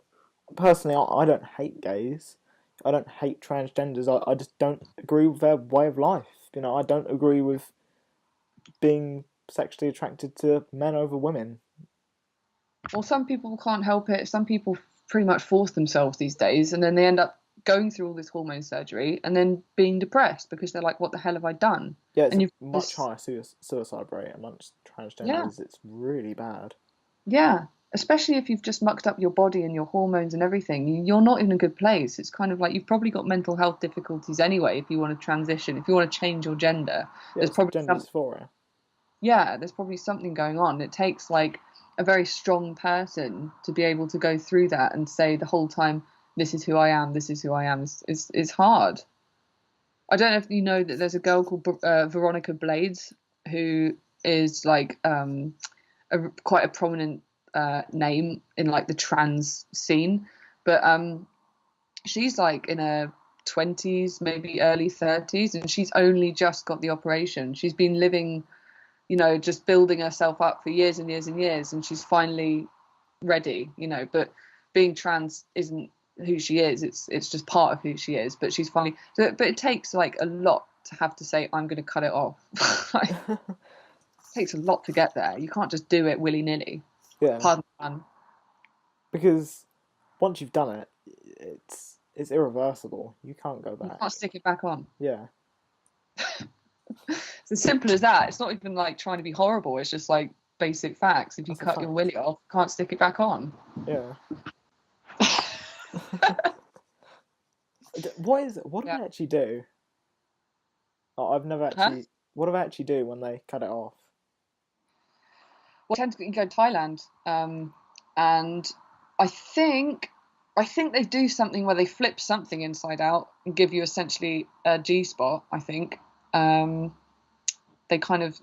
personally, I don't hate gays. I don't hate transgenders. I just don't agree with their way of life. You know, I don't agree with being sexually attracted to men over women. Well, some people can't help it. Some people pretty much force themselves these days, and then they end up going through all this hormone surgery and then being depressed because they're like, what the hell have I done? Yeah, it's a much higher suicide rate amongst transgenders. Yeah. It's really bad. Yeah, especially if you've just mucked up your body and your hormones and everything. You're not in a good place. It's kind of like you've probably got mental health difficulties anyway if you want to transition, if you want to change your gender. Yeah, there's probably gender dysphoria. Yeah, there's probably something going on. It takes like a very strong person to be able to go through that and say the whole time, this is who I am, this is who I am. It's hard. I don't know if you know that there's a girl called Veronica Blades who is like quite a prominent name in like the trans scene, but she's like in her 20s, maybe early 30s, and she's only just got the operation. She's been living, you know, just building herself up for years and years and years, and she's finally ready, you know. But being trans isn't who she is. It's just part of who she is. But she's finally. But it takes like a lot to have to say, I'm going to cut it off. Like, it takes a lot to get there. You can't just do it willy nilly. Yeah. Pardon the pun. Because once you've done it, it's irreversible. You can't go back. You can't stick it back on. Yeah. It's as simple as that. It's not even like trying to be horrible. It's just like basic facts. If you cut your willy off, you can't stick it back on. Yeah. What do they actually do? Oh, I've never actually. Huh? What do they actually do when they cut it off? Well, I tend to go to Thailand, and I think they do something where they flip something inside out and give you essentially a G-spot. I think they kind of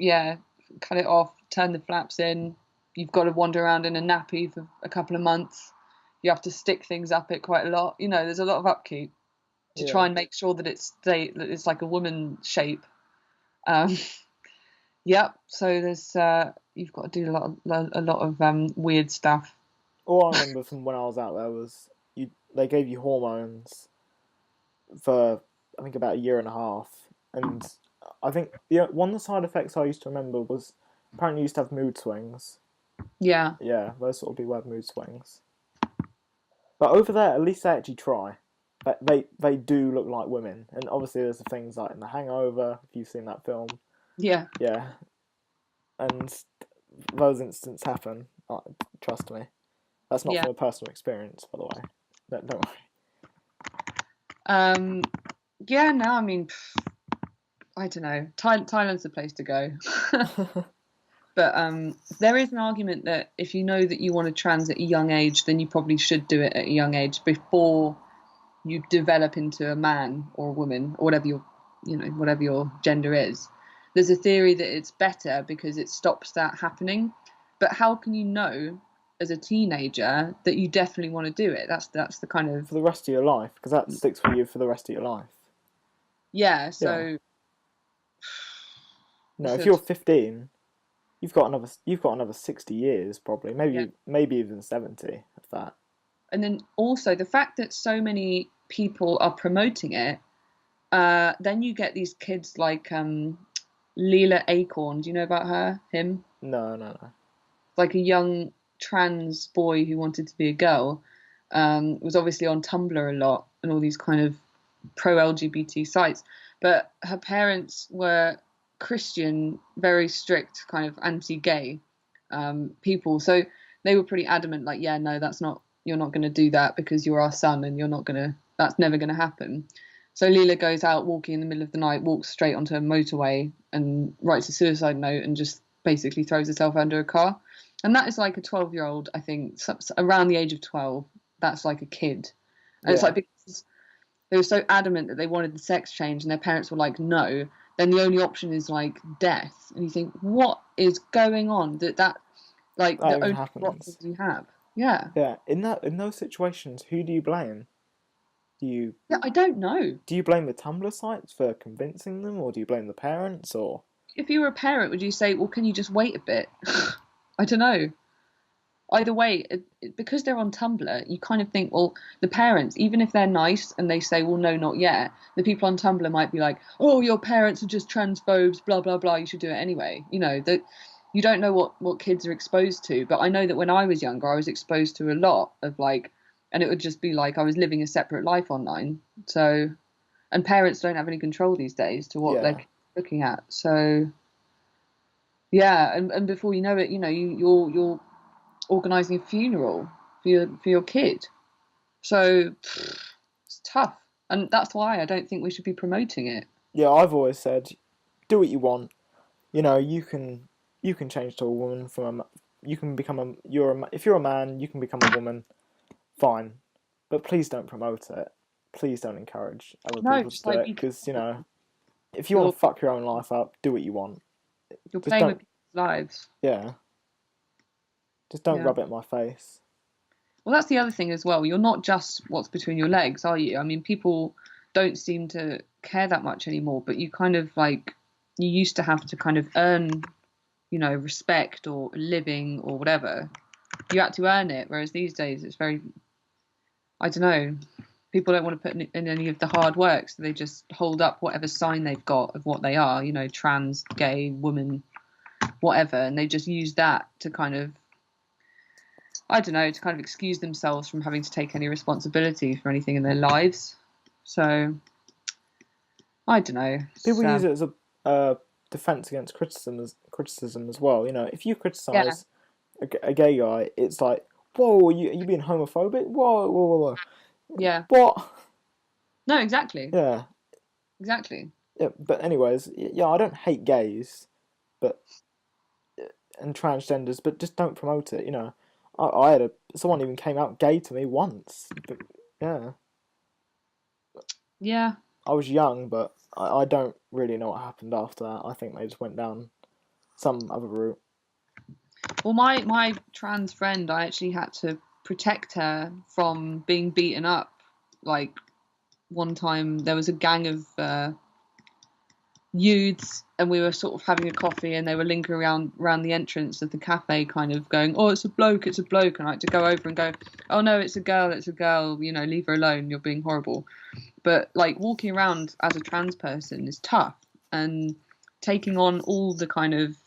cut it off, turn the flaps in. You've got to wander around in a nappy for a couple of months. You have to stick things up it quite a lot. You know, there's a lot of upkeep to try and make sure that it's like a woman shape. Yep. So there's you've got to do a lot of weird stuff. All I remember from when I was out there was they gave you hormones for I think about a year and a half, and I think one of the side effects I used to remember was apparently you used to have mood swings. Yeah. Yeah, those sort of people have mood swings. But over there, at least they actually try. They do look like women, and obviously there's the things like in The Hangover, if you've seen that film. Yeah. Yeah. And those incidents happen. Trust me. That's not from a personal experience, by the way. No, don't worry. Yeah, no, I mean, I don't know. Thailand's the place to go. But there is an argument that if you know that you want to trans at a young age, then you probably should do it at a young age before you develop into a man or a woman or whatever your gender is. There's a theory that it's better because it stops that happening. But how can you know as a teenager that you definitely want to do it? That's the kind of... For the rest of your life, because that sticks with you for the rest of your life. Yeah, so... No, if you're 15... You've got another 60 years probably, maybe even 70 of that. And then also the fact that so many people are promoting it, then you get these kids like Leela Acorn. Do you know about her? Him? No. Like a young trans boy who wanted to be a girl. Was obviously on Tumblr a lot and all these kind of pro-LGBT sites. But her parents were Christian, very strict, kind of anti-gay people. So they were pretty adamant, like, yeah, no, you're not going to do that because you're our son and that's never going to happen. So Leela goes out walking in the middle of the night, walks straight onto a motorway and writes a suicide note and just basically throws herself under a car. And that is like a 12-year-old, I think, around the age of 12. That's like a kid. And it's like, because they were so adamant that they wanted the sex change and their parents were like, no, then the only option is like death. And you think, what is going on? That like the only options you have. Yeah. Yeah. In those situations, who do you blame? Yeah, I don't know. Do you blame the Tumblr sites for convincing them, or do you blame the parents, or? If you were a parent, would you say, well, can you just wait a bit? I don't know. Either way, because they're on Tumblr, you kind of think, well, the parents, even if they're nice and they say, well, no, not yet, the people on Tumblr might be like, oh, your parents are just transphobes, blah, blah, blah, you should do it anyway. You know, that you don't know what kids are exposed to. But I know that when I was younger, I was exposed to a lot of like, and it would just be like I was living a separate life online. So, and parents don't have any control these days to what they're looking at. So, yeah, and before you know it, you know, you're organising a funeral for your kid. So it's tough, and that's why I don't think we should be promoting it. Yeah, I've always said, do what you want. You know, you can change to a woman from you can become if you're a man, you can become a woman. Fine, but please don't promote it. Please don't encourage other people to do it, because, you know, if you want to fuck your own life up, do what you want. You're playing with people's lives. Yeah. Just don't rub it in my face. Well, that's the other thing as well. You're not just what's between your legs, are you? I mean, people don't seem to care that much anymore, but you kind of like, you used to have to kind of earn, you know, respect or a living or whatever. You had to earn it, whereas these days it's very, I don't know, people don't want to put in any of the hard work, so they just hold up whatever sign they've got of what they are, you know, trans, gay, woman, whatever, and they just use that to kind of, I don't know, to kind of excuse themselves from having to take any responsibility for anything in their lives. So, I don't know. People use it as a defense against criticism as well. You know, if you criticize a gay guy, it's like, whoa, are you being homophobic? Whoa. Yeah. What? No, exactly. Yeah. Exactly. Yeah, but anyways, yeah, I don't hate gays, and transgenders, but just don't promote it. You know, I had someone even came out gay to me once. But, yeah. Yeah. I was young, but I don't really know what happened after that. I think they just went down some other route. Well, my trans friend, I actually had to protect her from being beaten up. Like, one time there was a gang of youths, and we were sort of having a coffee, and they were lingering around the entrance of the cafe, kind of going, oh, it's a bloke, and I had to go over and go, oh no, it's a girl, you know, leave her alone, you're being horrible. But like, walking around as a trans person is tough, and taking on all the kind of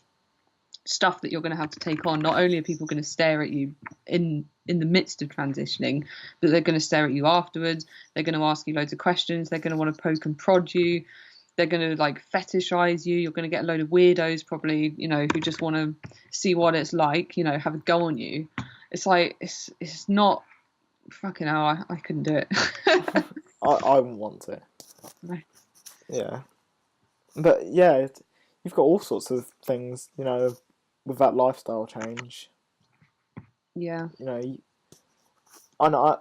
stuff that you're going to have to take on. Not only are people going to stare at you in the midst of transitioning, but they're going to stare at you afterwards. They're going to ask you loads of questions. They're going to want to poke and prod you. They're going to like fetishize you. You're going to get a load of weirdos probably, you know, who just want to see what it's like, you know, have a go on you. It's like, it's not, fucking hell, I couldn't do it. I wouldn't want to. No. Yeah. But yeah, you've got all sorts of things, you know, with that lifestyle change. Yeah. You know,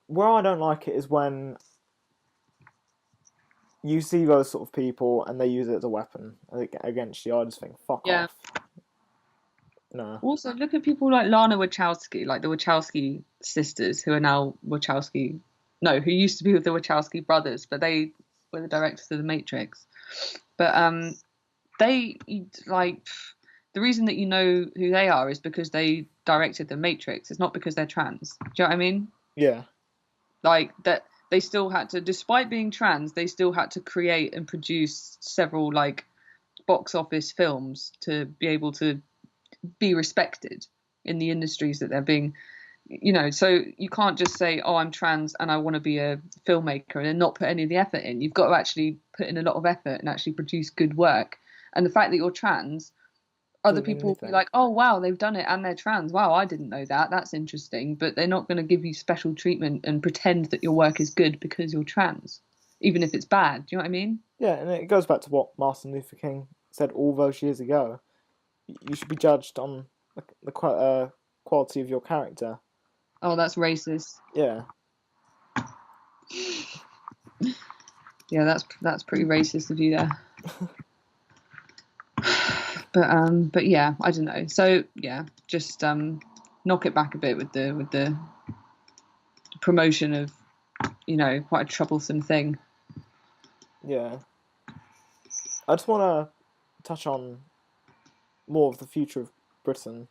where I don't like it is when you see those sort of people and they use it as a weapon against you. I just think, fuck off. No. Also, look at people like Lana Wachowski, like the Wachowski sisters, who are now who used to be with the Wachowski brothers, but they were the directors of The Matrix. But they, like, the reason that you know who they are is because they directed The Matrix. It's not because they're trans. Do you know what I mean? Yeah. Like, that they still had to, despite being trans, they still had to create and produce several, like, box office films to be able to be respected in the industries that they're being, you know. So you can't just say, oh, I'm trans and I want to be a filmmaker, and then not put any of the effort in. You've got to actually put in a lot of effort and actually produce good work. And the fact that you're trans, other people will be like, oh wow, they've done it and they're trans, wow, I didn't know that, that's interesting. But they're not going to give you special treatment and pretend that your work is good because you're trans, even if it's bad. Do you know what I mean? Yeah, and it goes back to what Martin Luther King said all those years ago. You should be judged on the quality of your character. Oh, that's racist. Yeah. Yeah, that's pretty racist of you there. But yeah, I don't know. So yeah, just knock it back a bit with the promotion of, quite a troublesome thing. Yeah. I just want to touch on more of the future of Britain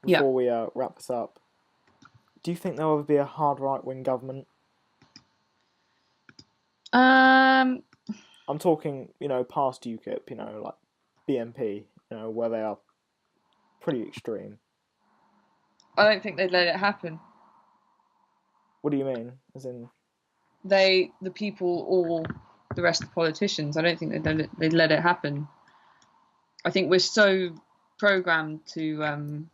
before we wrap this up. Do you think there will be a hard right-wing government? I'm talking, past UKIP, like BNP, where they are pretty extreme. I don't think they'd let it happen. What do you mean? As in, the people, or the rest of the politicians? I don't think they'd let it happen. I think we're so programmed to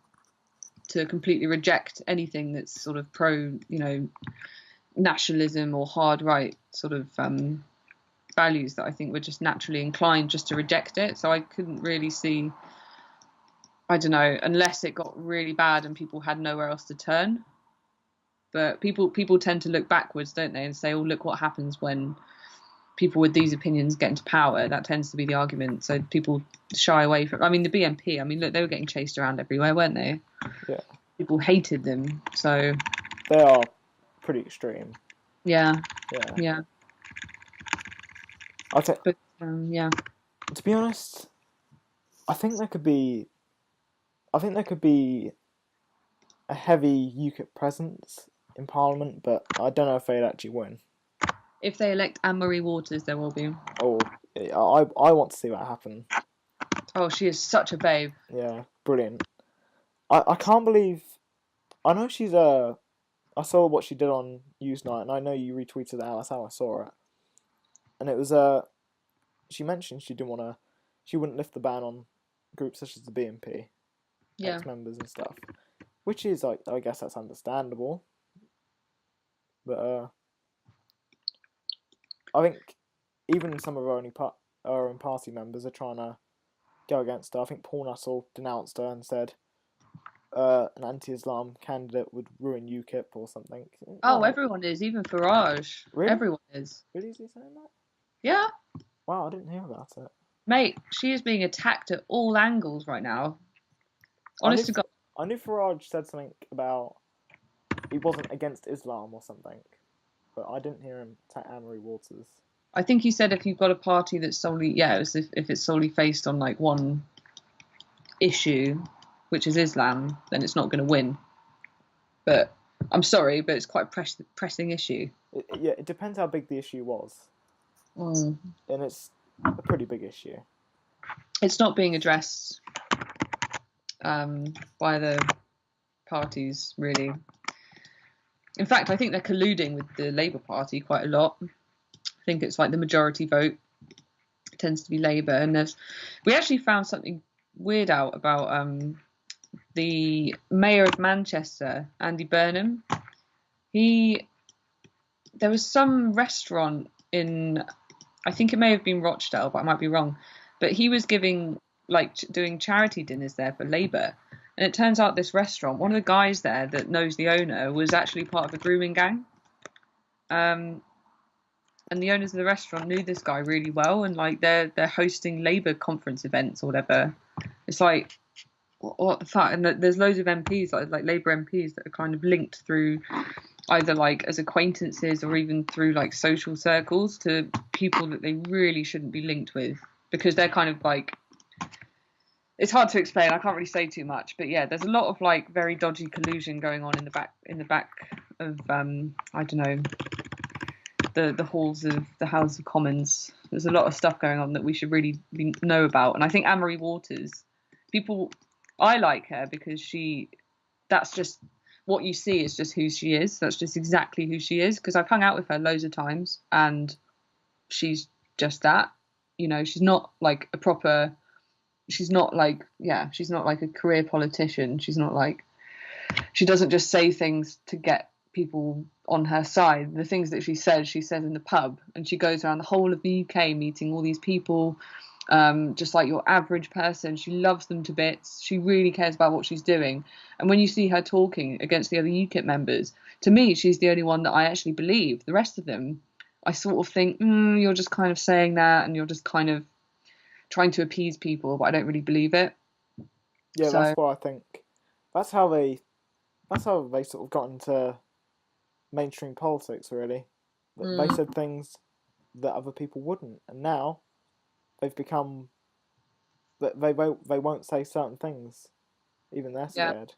completely reject anything that's sort of pro, nationalism or hard right sort of values, that I think we're just naturally inclined just to reject it. So I couldn't really see, I don't know, unless it got really bad and people had nowhere else to turn. But people tend to look backwards, don't they, and say, oh, look what happens when people with these opinions get into power. That tends to be the argument. So people shy away from, I mean, the BNP, I mean, look, they were getting chased around everywhere, weren't they? Yeah. People hated them, so... They are pretty extreme. Yeah. Yeah. Yeah. To be honest, I think there could be a heavy UKIP presence in Parliament, but I don't know if they'd actually win. If they elect Anne-Marie Waters, there will be. Oh, I want to see that happen. Oh, she is such a babe. Yeah, brilliant. I can't believe... I know she's I saw what she did on Usnn, and I know you retweeted that. That's how I saw it. And it was she mentioned she wouldn't lift the ban on groups such as the BNP, ex-members and stuff, which is, I guess that's understandable. But I think even some of our own party members are trying to go against her. I think Paul Nuttall denounced her and said an anti-Islam candidate would ruin UKIP or something. Oh, everyone is, even Farage. Really? Everyone is. Really, is he saying that? Yeah. Wow, I didn't hear about it. Mate, she is being attacked at all angles right now. Honest to God. I knew Farage said something about he wasn't against Islam or something, but I didn't hear him attack Anne-Marie Waters. I think he said if you've got a party that's solely, if it's solely based on like one issue, which is Islam, then it's not going to win. But I'm sorry, but it's quite a pressing issue. It depends how big the issue was. And it's a pretty big issue. It's not being addressed by the parties, really. In fact, I think they're colluding with the Labour Party quite a lot. I think it's like the majority vote tends to be Labour. And we actually found something weird out about the mayor of Manchester, Andy Burnham. There was some restaurant in, I think it may have been Rochdale, but I might be wrong. But he was doing charity dinners there for Labour. And it turns out this restaurant, one of the guys there that knows the owner was actually part of a grooming gang. And the owners of the restaurant knew this guy really well, and like they're hosting Labour conference events or whatever. It's like, what the fuck? And there's loads of MPs, like Labour MPs, that are kind of linked through either like as acquaintances or even through like social circles to people that they really shouldn't be linked with, because they're kind of like, it's hard to explain. I can't really say too much, but yeah, there's a lot of like very dodgy collusion going on in the back of I don't know, the halls of the House of Commons. There's a lot of stuff going on that we should really know about. And I think Anne-Marie Waters, I like her because that's just what you see is just who she is. That's just exactly who she is, because I've hung out with her loads of times and she's just that. She's not like a proper, she's not like a career politician. She's not like, she doesn't just say things to get people on her side. The things that she says in the pub, and she goes around the whole of the UK meeting all these people just like your average person. She loves them to bits. She really cares about what she's doing. And when you see her talking against the other UKIP members, to me, she's the only one that I actually believe. The rest of them, I sort of think, you're just kind of saying that, and you're just kind of trying to appease people, but I don't really believe it. Yeah, so, that's why I think that's how they sort of got into mainstream politics. Really, they said things that other people wouldn't, and now they've become that they won't say certain things, even they're scared,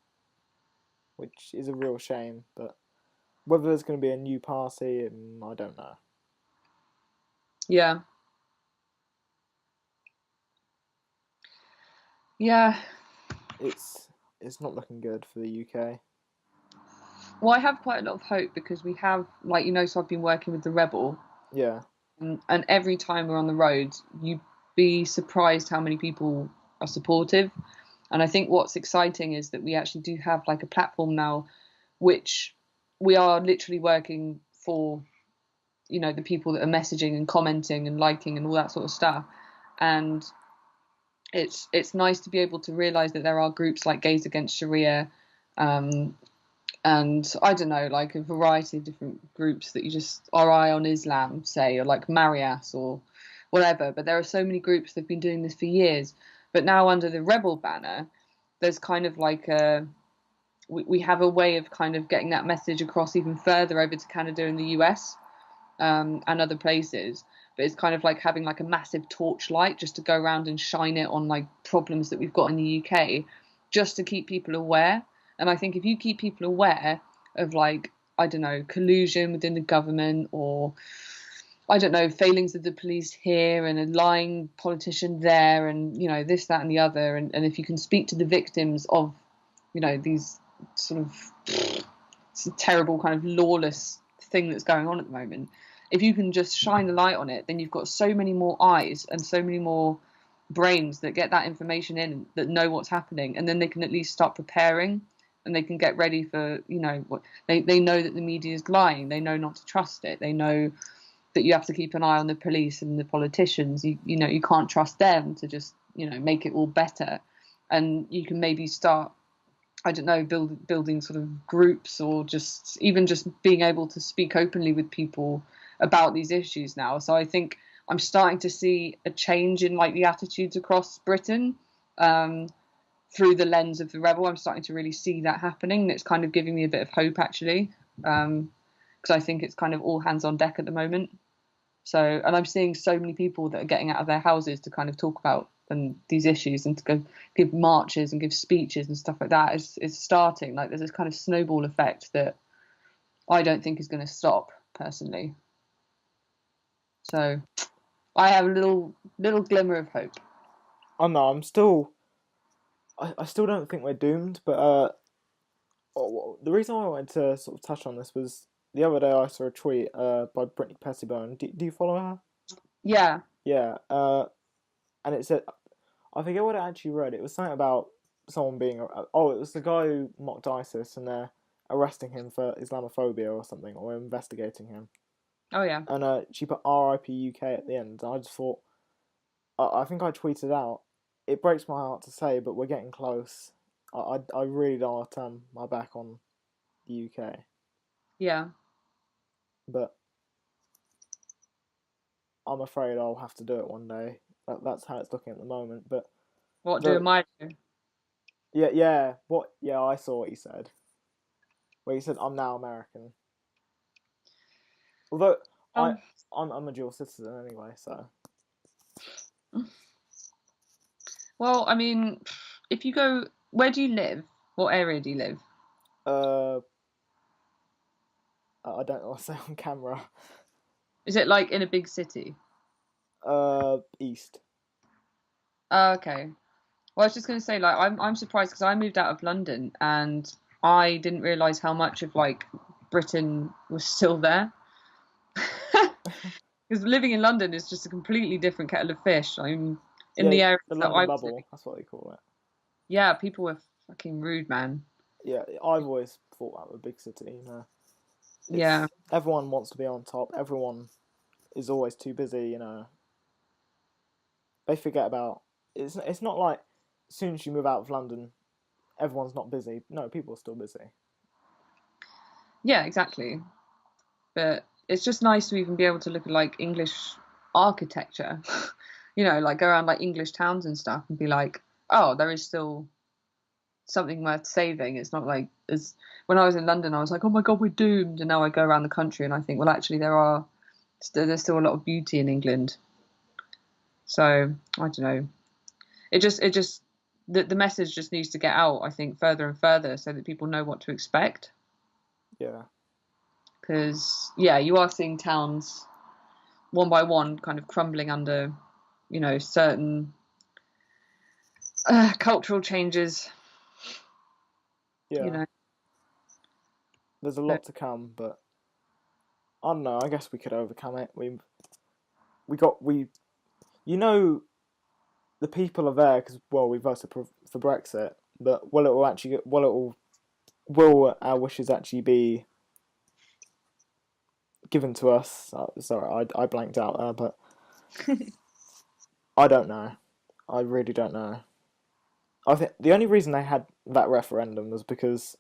which is a real shame. But whether there's going to be a new party, I don't know. Yeah. Yeah. It's not looking good for the UK. Well, I have quite a lot of hope because we have, like, so I've been working with the Rebel. Yeah. And every time we're on the road, you'd be surprised how many people are supportive. And I think what's exciting is that we actually do have like a platform now, which we are literally working for, the people that are messaging and commenting and liking and all that sort of stuff. And it's nice to be able to realize that there are groups like Gays Against Sharia, and I don't know, like a variety of different groups that you just our eye on Islam, say, or like Marias or whatever. But there are so many groups that have been doing this for years. But now under the Rebel banner, there's kind of like we have a way of kind of getting that message across even further over to Canada and the US, and other places. But it's kind of like having like a massive torchlight just to go around and shine it on like problems that we've got in the UK, just to keep people aware. And I think if you keep people aware of, like, I don't know, collusion within the government, or, I don't know, failings of the police here and a lying politician there, and, this, that, and the other. And if you can speak to the victims of, these sort of terrible kind of lawless thing that's going on at the moment, if you can just shine the light on it, then you've got so many more eyes and so many more brains that get that information in, that know what's happening, and then they can at least start preparing. And they can get ready for, what they know, that the media is lying. They know not to trust it. They know that you have to keep an eye on the police and the politicians. You can't trust them to just, make it all better. And you can maybe start, I don't know, building sort of groups, or just even just being able to speak openly with people about these issues now. So I think I'm starting to see a change in like the attitudes across Britain. Through the lens of the Rebel, I'm starting to really see that happening, and it's kind of giving me a bit of hope, actually, because I think it's kind of all hands on deck at the moment. So, and I'm seeing so many people that are getting out of their houses to kind of talk about these issues, and to go give marches and give speeches and stuff like that. Is starting, like, there's this kind of snowball effect that I don't think is going to stop, personally. So I have a little glimmer of hope. Oh no, I still don't think we're doomed, but the reason why I wanted to sort of touch on this was the other day I saw a tweet by Brittany Pettibone. Do you follow her? Yeah. Yeah. And it said, I forget what it actually read. It was something about someone being it was the guy who mocked ISIS, and they're arresting him for Islamophobia or something, or investigating him. Oh yeah. And she put RIP UK at the end. And I just thought, I think I tweeted out, it breaks my heart to say, but we're getting close. I really don't want to turn my back on the UK. Yeah. But I'm afraid I'll have to do it one day. That's how it's looking at the moment. But what do I do? Yeah. What? Yeah, I saw what he said. Where he said, "I'm now American." Although I'm a dual citizen anyway, so. Well, I mean, if you go, where do you live? What area do you live? I don't know what to say on camera. Is it like in a big city? East. Okay. Well, I was just going to say, like, I'm surprised because I moved out of London and I didn't realise how much of like Britain was still there. Because living in London is just a completely different kettle of fish. I'm in the area the that London I was bubble. living. That's what they call it. Yeah, people were fucking rude, man. Yeah, I've always thought that with a big city. Yeah. Everyone wants to be on top. Everyone is always too busy. they forget about. It's not like as soon as you move out of London, everyone's not busy. No, people are still busy. Yeah, exactly. But it's just nice to even be able to look at like English architecture, like go around like English towns and stuff and be like, oh, there is still something worth saving. It's not like as when I was in London, I was like, oh my God, we're doomed. And now I go around the country and I think, well, actually, there's still a lot of beauty in England. So I don't know. The message just needs to get out, I think, further and further so that people know what to expect. Yeah. Because, you are seeing towns one by one kind of crumbling under, certain cultural changes. Yeah. There's a lot to come, but I don't know. I guess we could overcome it. The people are there because we voted for Brexit, but will our wishes actually be given to us? Sorry, I blanked out there, but I don't know. I really don't know. I think the only reason they had that referendum was because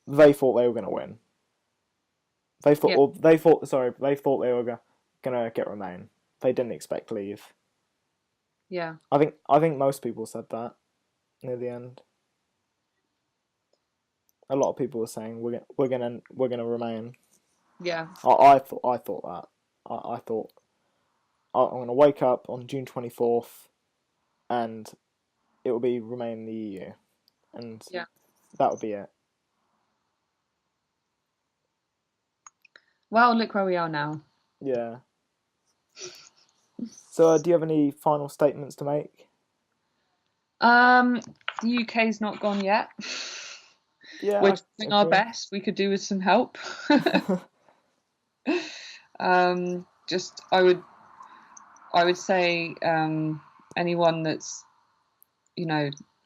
they thought they were going to win. They thought they thought they were going to get Remain. They didn't expect leave. Yeah. I think most people said that near the end. A lot of people were saying we're gonna Remain. Yeah. I thought that. I thought I'm gonna wake up on June 24th, and it will be Remain in the EU, and that would be it. Well, look where we are now. Yeah. So, do you have any final statements to make? The UK's not gone yet. Yeah, we're doing our best. We could do with some help. I would say anyone that's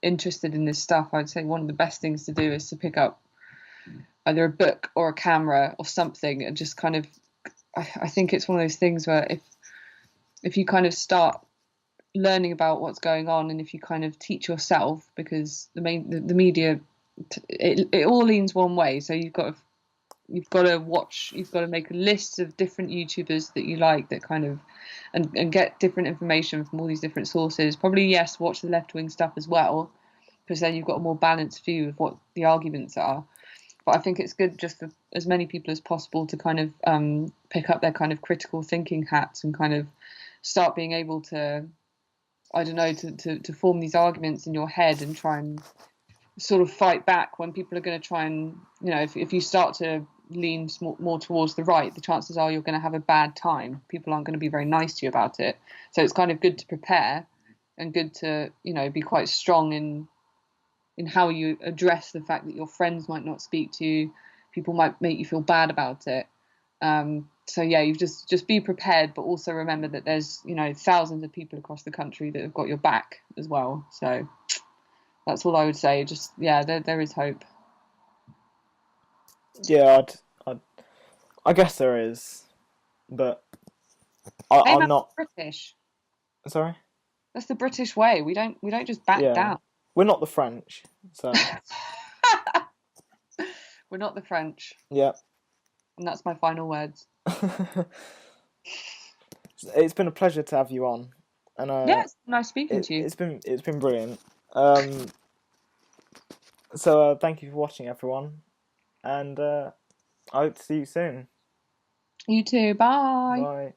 interested in this stuff, I'd say one of the best things to do is to pick up either a book or a camera or something and just kind of I think it's one of those things where if you kind of start learning about what's going on and if you kind of teach yourself, because the media it all leans one way, so you've got to watch, you've got to make a list of different YouTubers that you like that kind of and get different information from all these different sources. Probably watch the left-wing stuff as well, because then you've got a more balanced view of what the arguments are. But I think it's good just for as many people as possible to kind of pick up their kind of critical thinking hats and kind of start being able to, I don't know, to form these arguments in your head and try and sort of fight back when people are going to try and, if you start to lean more towards the right, the chances are you're going to have a bad time. People aren't going to be very nice to you about it. So it's kind of good to prepare and good to, be quite strong in how you address the fact that your friends might not speak to you, people might make you feel bad about it. So you just be prepared, but also remember that there's thousands of people across the country that have got your back as well. So that's all I would say. Just there is hope. Yeah, I guess there is, but I'm not British. Sorry. That's the British way. We don't just back down. We're not the French, so. We're not the French. Yeah. And that's my final words. It's been a pleasure to have you on, and it's nice speaking to you. It's been brilliant. So thank you for watching, everyone, and I hope to see you soon. You too. Bye. Bye.